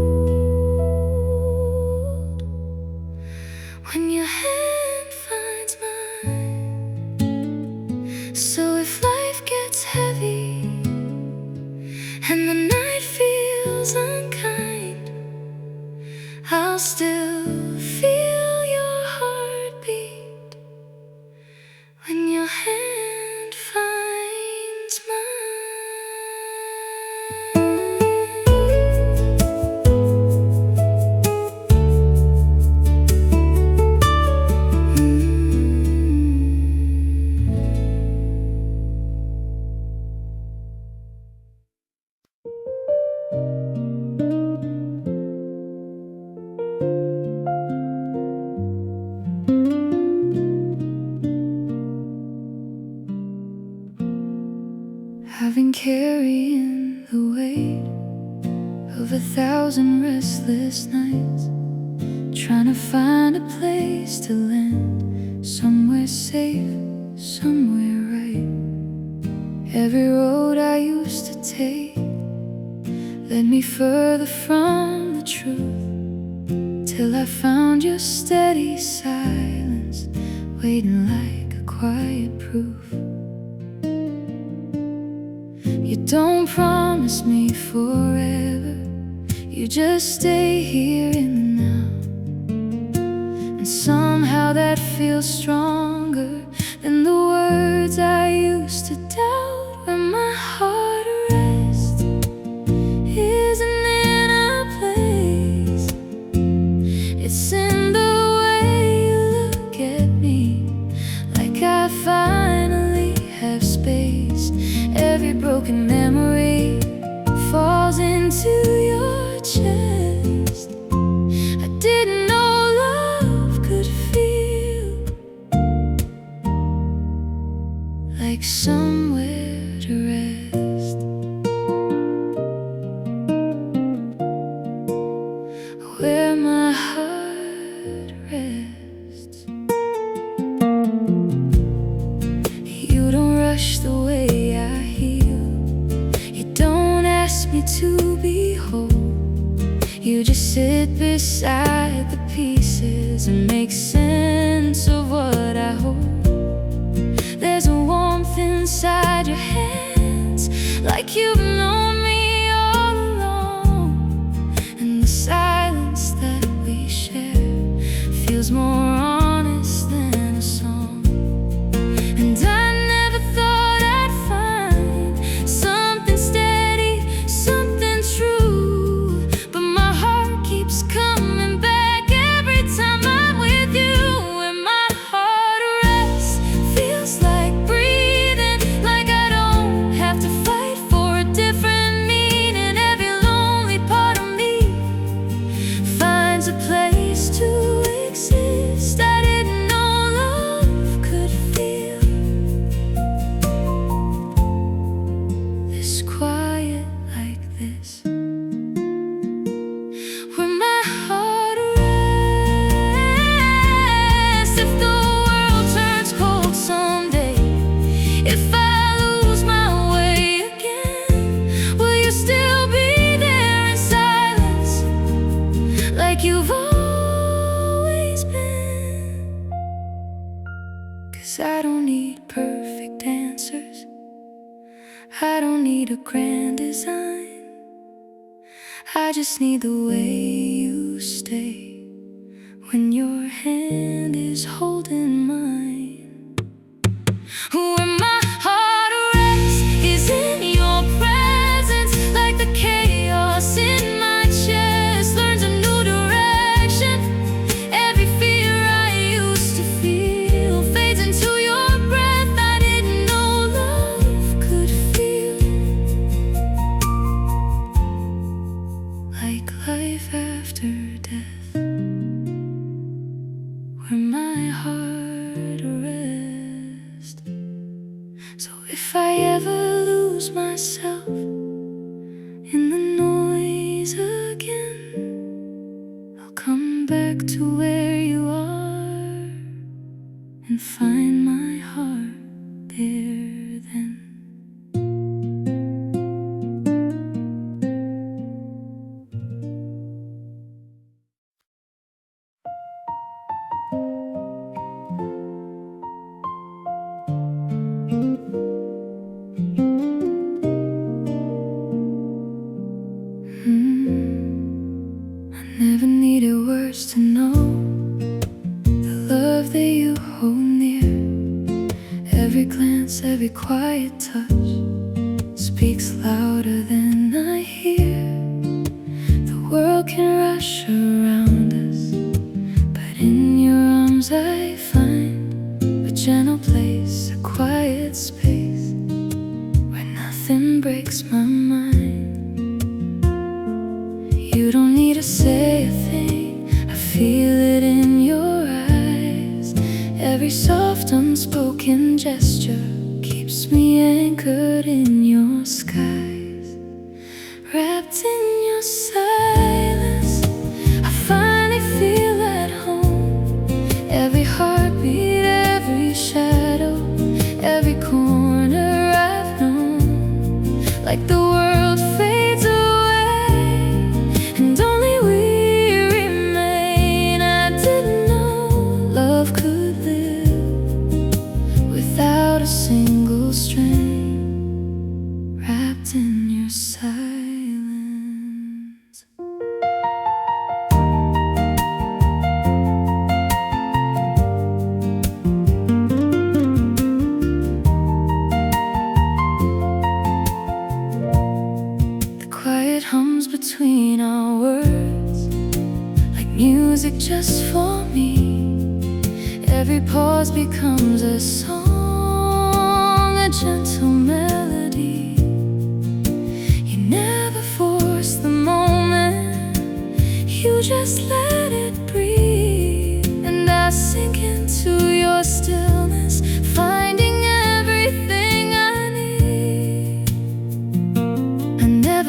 When your hand finds mine. So if life gets heavy and the night feels unkind, I'll still feel your heartbeat when your hand finds I've been carrying the weight of 1,000 restless nights, trying to find a place to land, somewhere safe, somewhere right. Every road I used to take led me further from the truth, till I found your steady silence, waiting like a quiet proof. You don't promise me forever, you just stay here in the now. And somehow that feels stronger than the words I used to doubt when my erased. Every broken memory falls into your chest. I didn't know love could feel like somewhere to rest, where my heart rests. You don't rush the way I heal. You don't ask me to be whole. You just sit beside the pieces and make sense of what I hold. There's a warmth inside your hands, like you've known me all along. And the silence that we share feels more honest than a song. And I never thought I'd find something steady, something true, but my heart keeps coming back every time I'm with you. And my heart rests, feels like breathing, like I don't have to fight for a different meaning. Every lonely part of me finds a place to exist. I didn't know love could feel this quiet like this, where my heart rests. If the world turns cold someday, if I lose my way again, will you still be there in silence, like you've always been? 'Cause I don't need perfect answers, I don't need a grand design. I just need the way you stay when your hand is holding mine. Where my heart rests is in your presence, like the chaos in my chest learns a new direction. Every fear I used to feel fades into your breath. I didn't know love could feel like life after death, where my heart rests. So if I ever lose myself in the noise again, I'll come back to where you are and find my heart there then. I never needed words to know the love that you hold near. Every glance, every quiet touch speaks louder than I hear. The world can rush around us, but in your arms I find a gentle place, a quiet space where nothing breaks my mind. You don't need to say a thing, I feel it in your eyes. Every soft unspoken gesture keeps me anchored in your skies. Wrapped in your silence, I finally feel at home. Every heartbeat, every shadow, every corner I've known, like the world fades away and only we remain. I didn't know love could live without a single string, wrapped in your silence. The quiet hums between our words, like music just for me. Every pause becomes a song, a gentle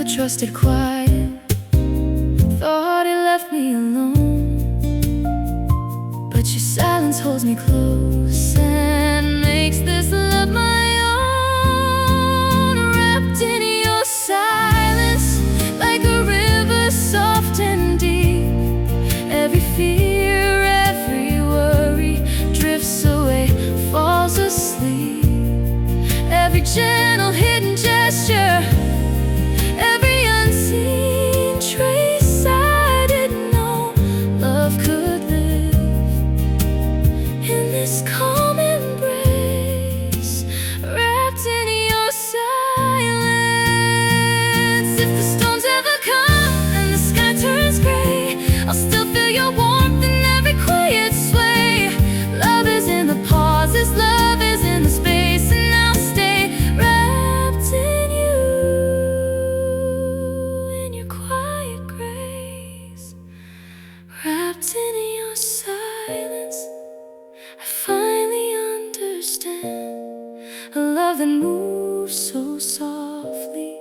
never trusted quiet, thought it left me alone. But your silence holds me close and makes this love my own. Wrapped in your silence, like a river soft and deep. Every fear, every worry drifts away, falls asleep. Every gentle hidden gesture, every unseen trace, I didn't know love could live in this calm embrace. Wrapped in your silence, if the storms ever come and the sky turns gray, I'll still feel your warmth in every quiet sway. Love is in the pauses, love is in the space, and I'll stay wrapped in you, in your quiet grace. Wrapped in your silence, I finally understand a love that moves so softly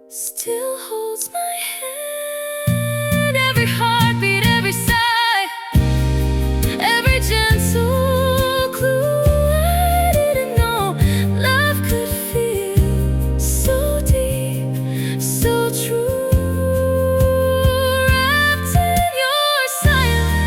still holds my hand. Every heartbeat, every sigh, every gentle clue, I didn't know love could feel so deep, so true. Wrapped in your silence.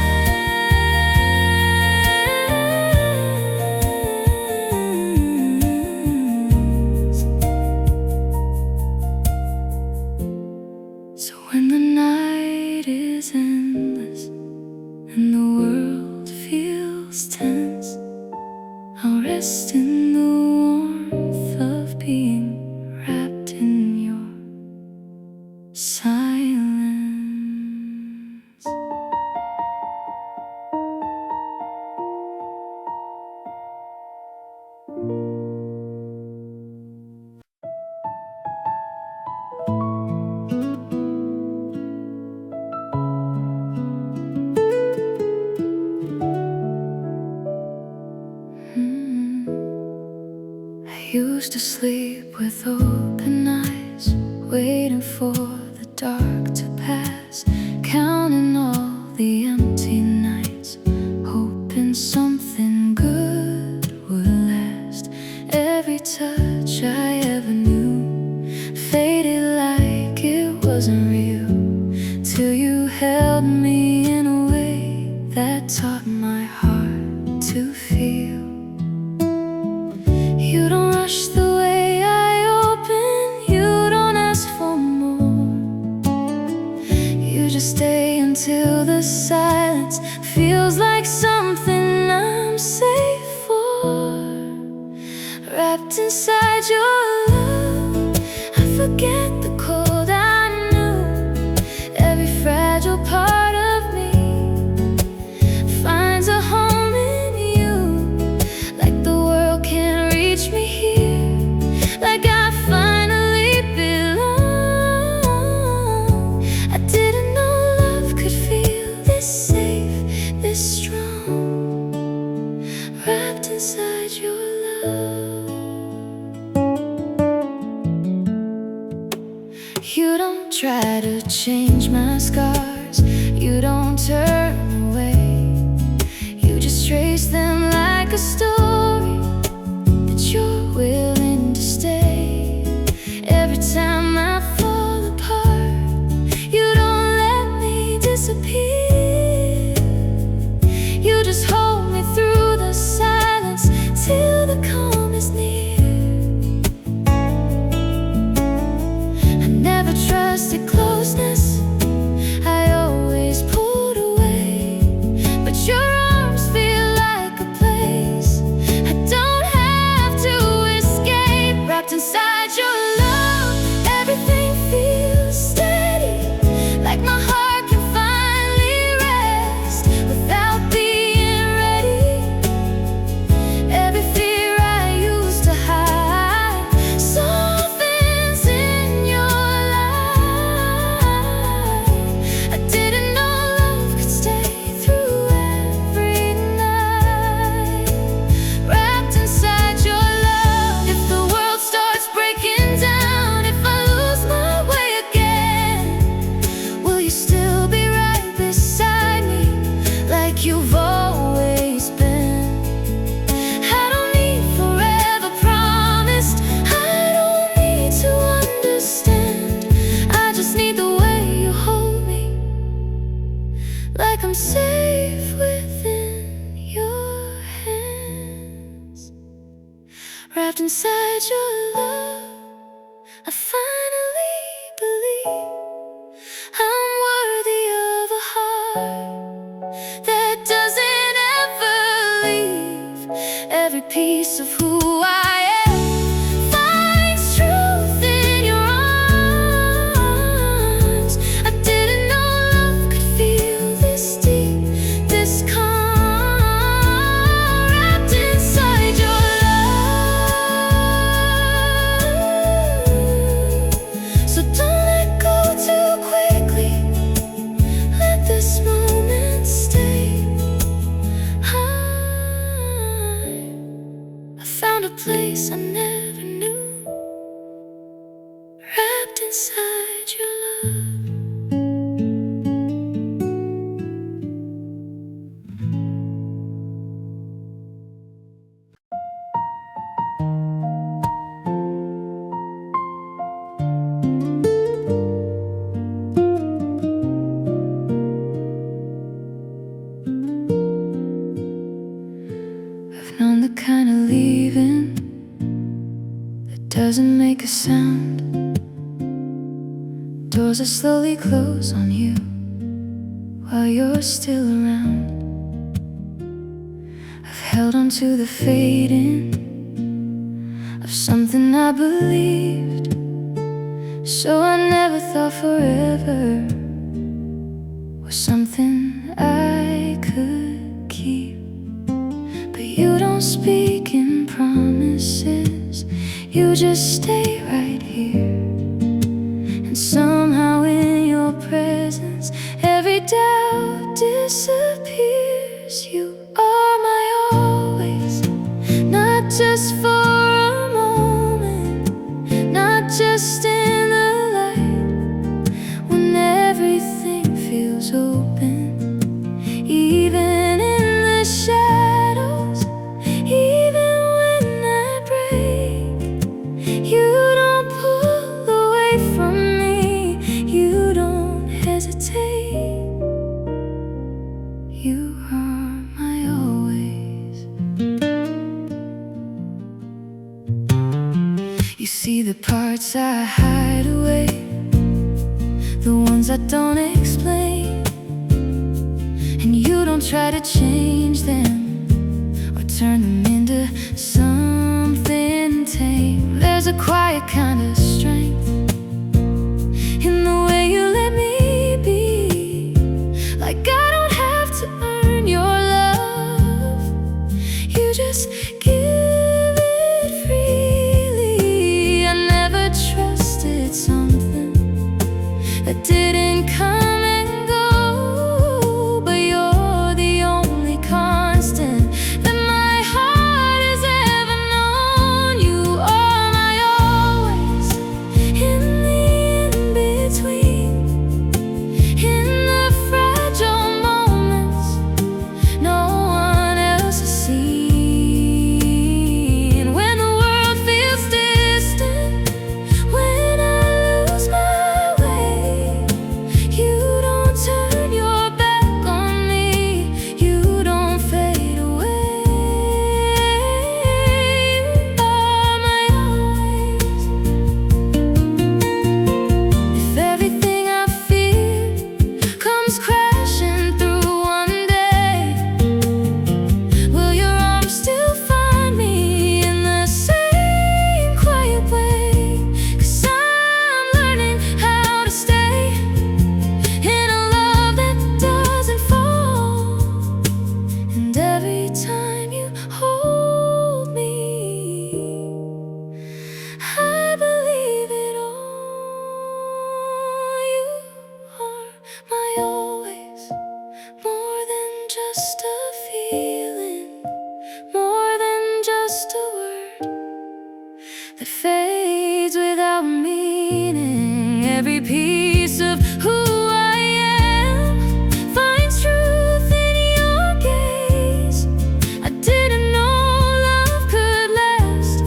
So when the night is endless and the world feels tense, I'll rest in the warmth of being wrapped in your silence. I used to sleep with open eyes, waiting for the dark to pass, counting all the empty nights, hoping something good would last. Every touch I ever knew faded like it wasn't real, till you held me in a way that taught my heart to feel. You don't rush the way I open, you don't ask for more. You just stay until the silence feels like something I'm safe for. Wrapped inside your love, I forget the cold I knew. Every fragile part of me finds a home in you, like the world can't reach me here, like I finally belong. I didn't know love could feel this safe, this strong. Wrapped inside your love. You don't try to change my scars, you don't turn away, you just trace them like a story that you're willing to stay. Every time I fall apart, you don't let me disappear. You just hold me through the silence till the calm is near. I never trusted closeness, I always pulled away. I finally believe I'm worthy of a heart that doesn't ever leave. Every piece of who I am finds truth in your arms. I didn't know love could feel this deep, this calm, wrapped inside your love. So don't let go too quickly. Let this moment stay. I found a place I never knew, wrapped inside your love. I've known the kind of leaving that doesn't make a sound. Doors that slowly close on you while you're still around. I've held on to the fading of something I believed, so I never thought forever was something I could keep. But you don't speak in promises, you just stay right here. And somehow in your presence every doubt disappears. You are my always, not just for a moment, not just in the light, when everything feels open, even in the shadows, even when I break. You don't pull away from me, you don't hesitate. You are my always. You see the parts I hide away, the ones I don't explain, and you don't try to change them or turn them into something tame. There's a quiet kind of strength in the way you let me be, like I don't have to earn your love, you just give it freely. I never trusted something that didn't come and go, but you're the only constant that my heart has ever known. You are my always, in the in-between, in the fragile moments no one else has seen. When the world feels distant, when I lose my way, you don't turn your back on me, you don't fade away. You are my always. If everything I fear comes crashing through one day, will your arms still find me in the same quiet way? 'Cause I'm learning how to stay in a love that doesn't fall. And every time you hold me, I believe it all. You are my always, more than just a feeling, more than just a word that fades without meaning. Every piece of who I am finds truth in your gaze. I didn't know love could last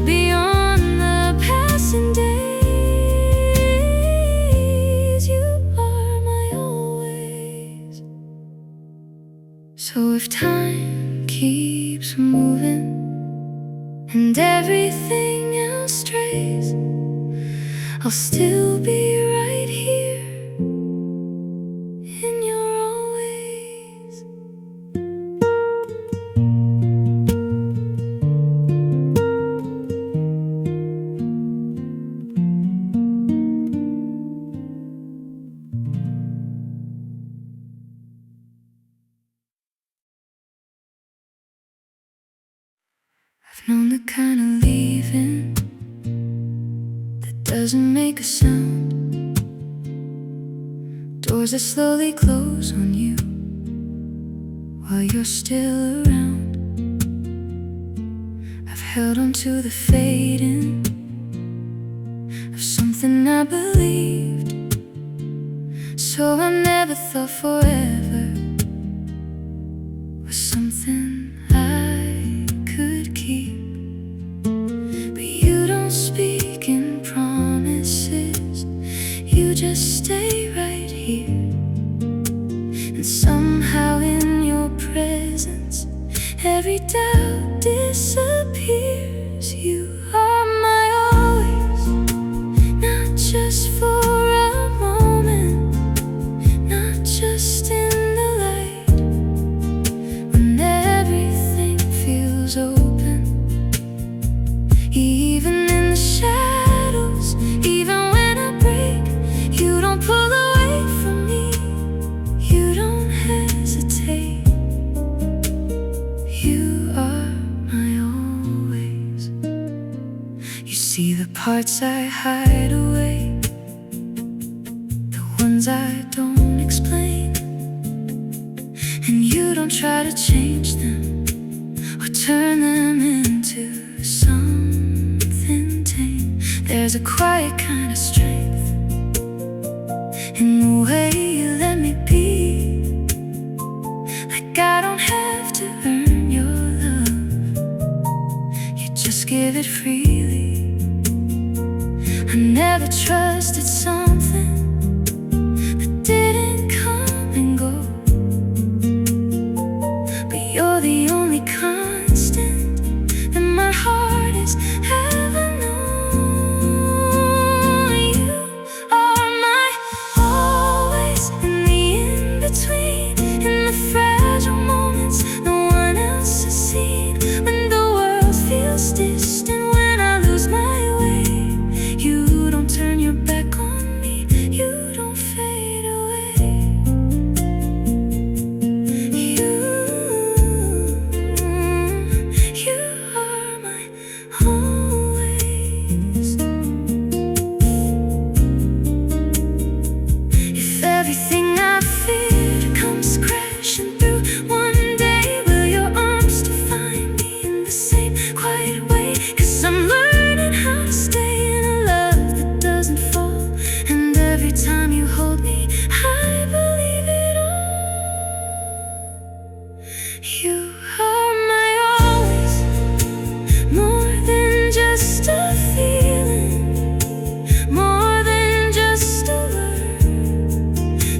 beyond the passing days. You are my always. So if time keeps moving and everything else strays, I'll still be right here in your always. I've known the kind of leaving that doesn't make a sound, doors that slowly close on you while you're still around. I've held on to the fading of something I believed, so I never thought forever was something I could keep. But you don't speak in promises, you just stay right here. And somehow in your presence every doubt disappears. You are my always, not just for a moment, not just in the light, when everything feels open, even in the shadows, even when I break. You don't pull away from me, you don't hesitate. You are my always. You see the parts I hide away, the ones I don't explain, and you don't try to change them or turn them into something tame. There's a quiet kind of strength in the way you let me be, like I don't have to earn your love, you just give it freely. I never trusted something that didn't come and go, but you're the only constant that my heart has ever known. You are my always, in the in-between, in the fragile moments no one else has seen, when the world feels distant, when I lose my way. You don't turn your back on me, you don't fade away. You are my always. If everything I feared comes crashing through one day, will your arms still find me in the same quiet way? 'Cause I'm learning how to stay in a love that doesn't fall, and every time you hold me, I believe it all. You are my always, more than just a feeling, more than just a word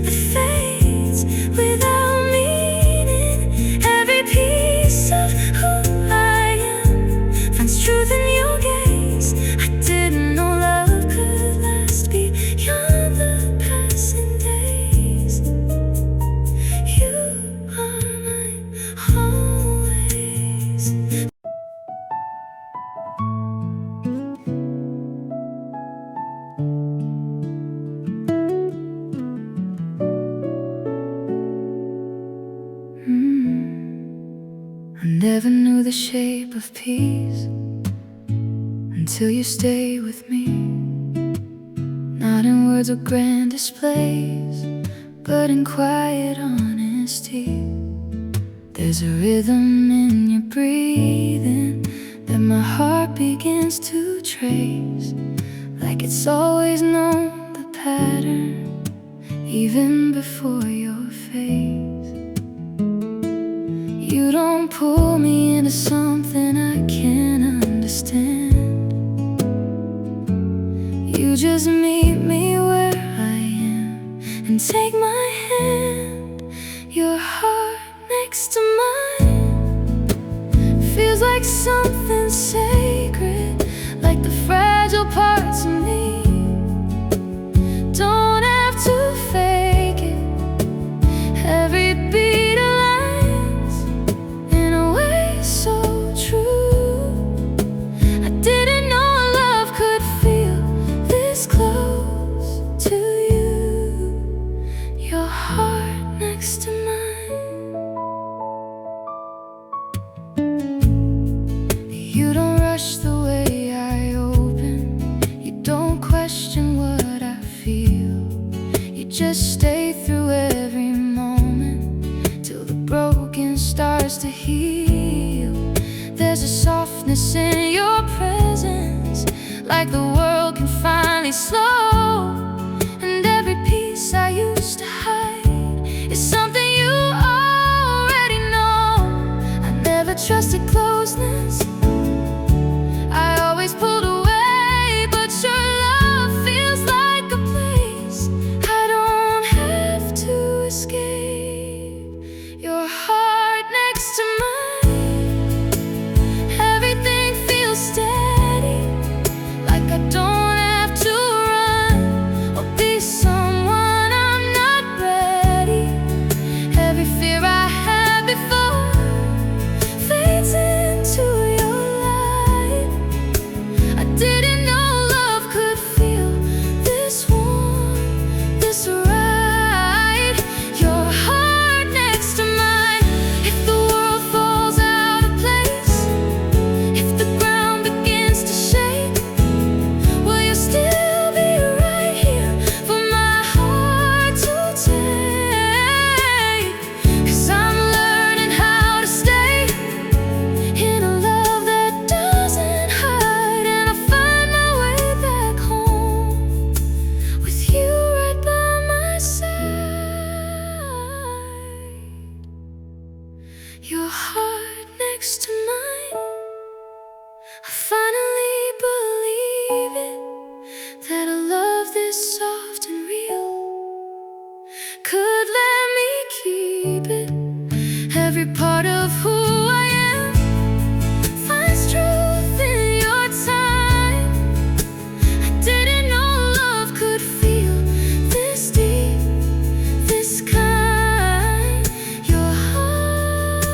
that fades without meaning. Every piece of who I am finds truth in your gaze. I didn't know love could last beyond the passing days. You are my always. I never knew the shape of peace until you stay with me. Not in words or grand displays, but in quiet honesty. There's a rhythm in your breathing that my heart begins to trace, like it's always known the pattern, even before your face. You don't pull me into something I can't understand. You just meet me where I am and take my hand. Your heart next to mine feels like something sacred, like the fragile parts of me heal. There's a softness in your presence, like the world can finally slow. And every piece I used to hide is something you already know. I never trusted closeness, I always pulled away, but your love feels like a place I don't have to escape. Your heart next to mine, everything feels steady, like I don't have to run or be someone I'm not ready. Every fear I had before fades into your light. I didn't know love could feel this warm, this right. Your heart next to mine, if the world falls out of place, if the ground begins to shake, will you still be right here for my heart to take? 'Cause I'm learning how to stay in a love that doesn't hide, and I find my way back home with you right by my side. Your heart next to mine, I finally believe it, that a love this soft and real could let me keep it. Every part of who I am finds truth in your time. I didn't know love could feel this deep, this kind. Your heart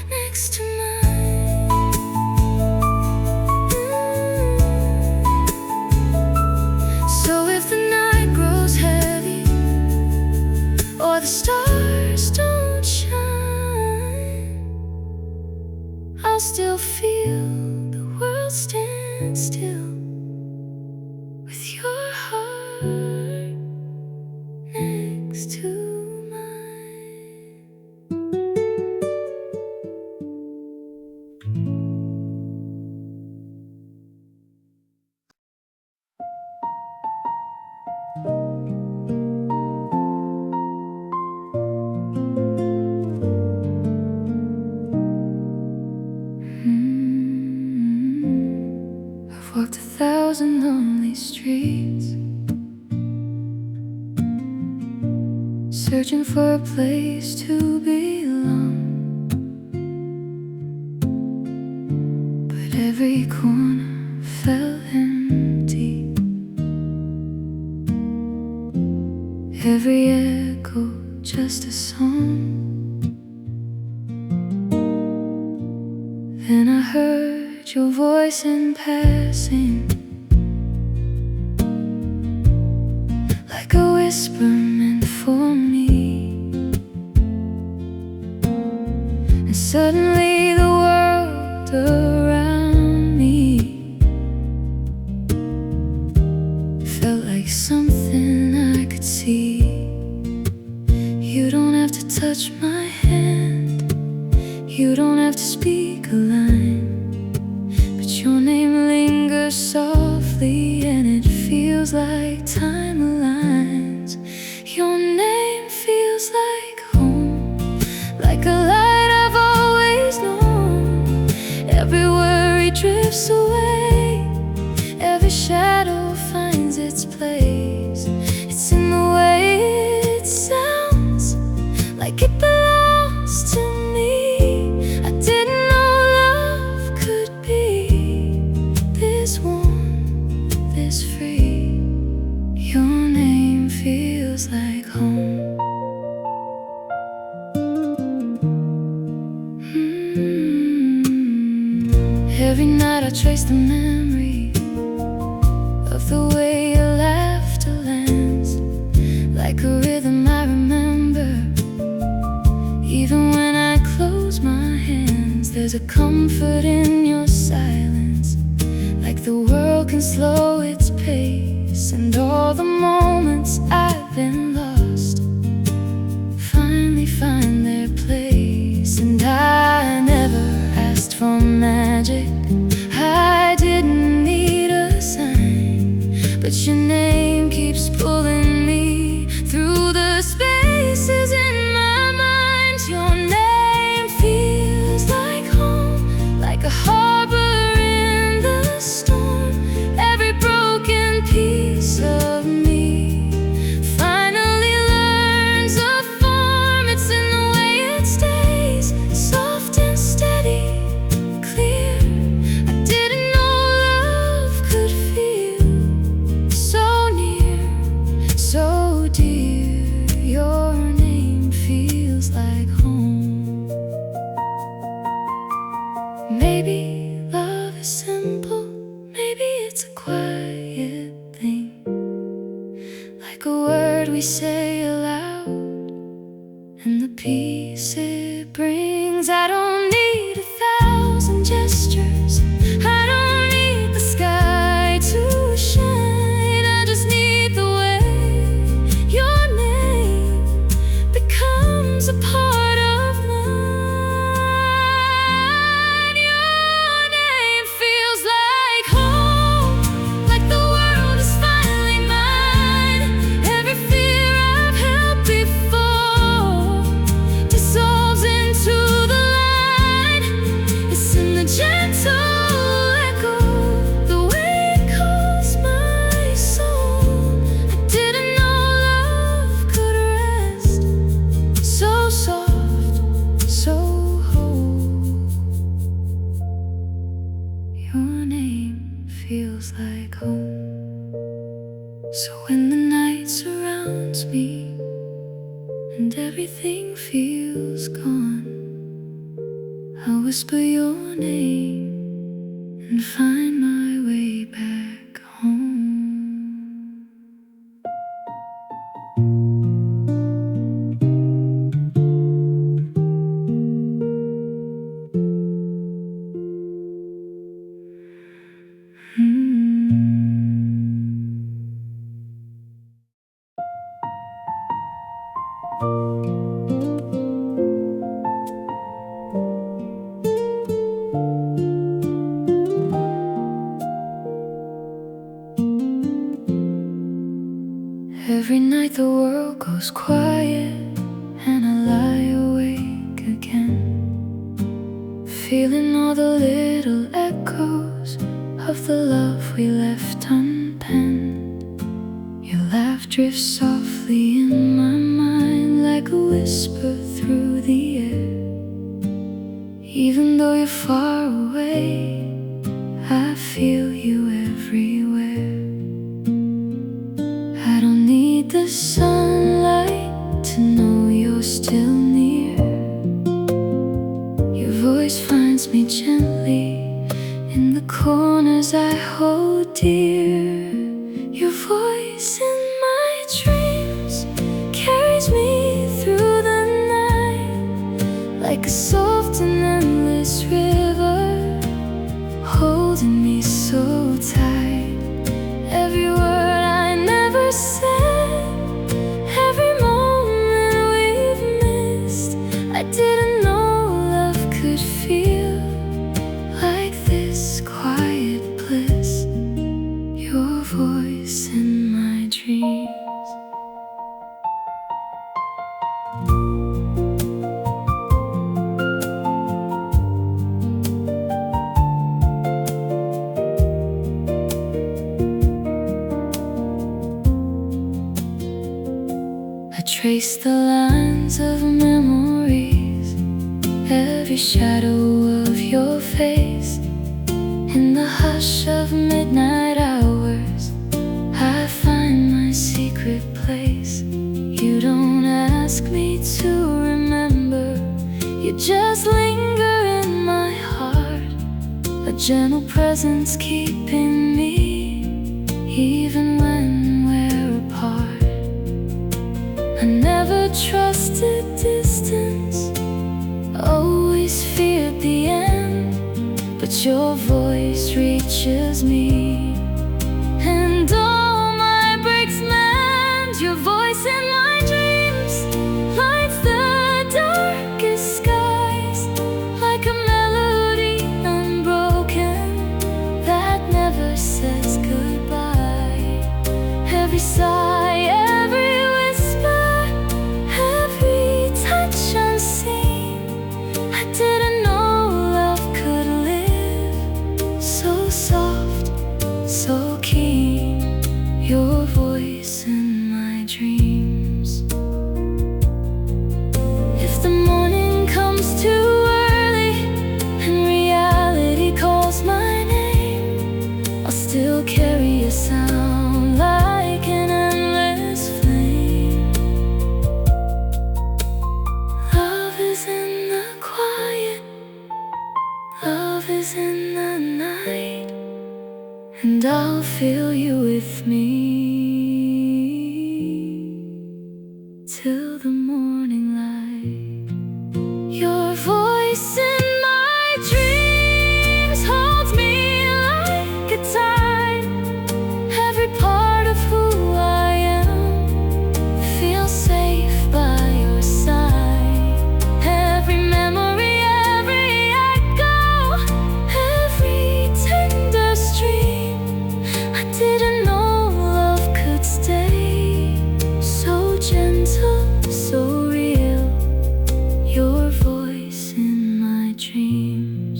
next to mine. So if the night grows heavy or the stars don't shine, I'll still feel the world stand still with your heart next to mine. I've walked 1,000 lonely streets, searching for a place to belong. But every corner felt empty, every echo just a song. Then I heard your voice in passing, like a whisper meant for me. And suddenly the world around me felt like something I could see. You don't have to touch my hand, you don't have to speak a line, but your name lingers softly, and it feels like time aligns. Your name feels like home, like a light I've always known. Every worry drifts away, every shadow finds its place. It's in the way it sounds, like it belongs to me. I didn't know love could be this warm, this free. Your name feels like home. Every night I trace the memory of the way your laughter lands, like a rhythm I remember. Even when I close my hands, there's a comfort in your silence, like the world can slow its pace. And all the moments I've been lost finally find magic. I didn't need a sign, but your name keeps pulling me through the spaces in my mind. Your name feels like home, like a harbor in the storm. Every broken piece of me finally learns a form. It's in the way it stays, soft and steady, clear. I didn't know love could feel so near, so dear. Your name feels like home. Maybe love is simple, maybe it's a quiet thing, like a word we say aloud and the peace it brings. I don't need 1,000 gestures, I don't need the sky to shine. I just need the way your name becomes a part of mine. Your name feels like home, like the world is finally mine. Every fear I've held before dissolves into the light. It's in the gentle echo, the way it calls my soul. I didn't know love could rest so soft, so whole. Your name feels like home. So when the night surrounds me and everything feels gone, I'll whisper your name and find my way back home. Every night the world goes quiet and I lie awake again, feeling all the little echoes of the love we left unpenned. Your laugh drifts softly in my mind like a whisper through the air. Even though you're far away, I feel you everywhere. I don't need the sunlight to know you're still near. Your voice finds me gently in the corners I hold dear. Your voice in my dreams carries me through the night like a soft and endless river, holding me so tight. Every word I never said, every moment we've missed. I didn't know love could feel like this quiet bliss. Your voice in my dreams. I trace the lines of memories, every shadow of your face. In the hush of midnight hours, I find my secret place. You don't ask me to remember, you just linger in my heart, a gentle presence keeping me, even when we're apart. I never trusted distance, always feared the end, but your voice reaches me, and all my breaks mend. Your voice in my dreams lights the darkest skies like a melody unbroken. says goodbye. Every sigh, every whisper, every touch unseen. I didn't know love could live so soft, so keen. Your voice in my dreams. If the morning comes too early and reality calls my name, I'll still carry a sound like an endless flame. Love is in the quiet, love is in the night, and I'll feel you with me till the morning light. Your voice in my dreams holds me like a tide. Every part of who I am feels safe by your side. Every memory, every echo, every tender stream. I didn't know love could stay so gentle, so real. Your voice in my dreams.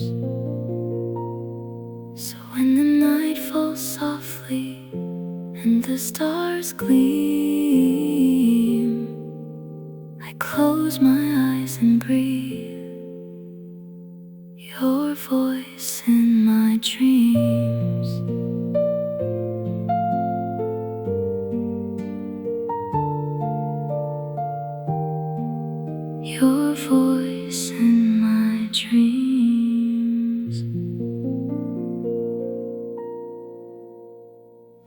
So when the night falls softly and the stars gleam, I close my eyes and breathe.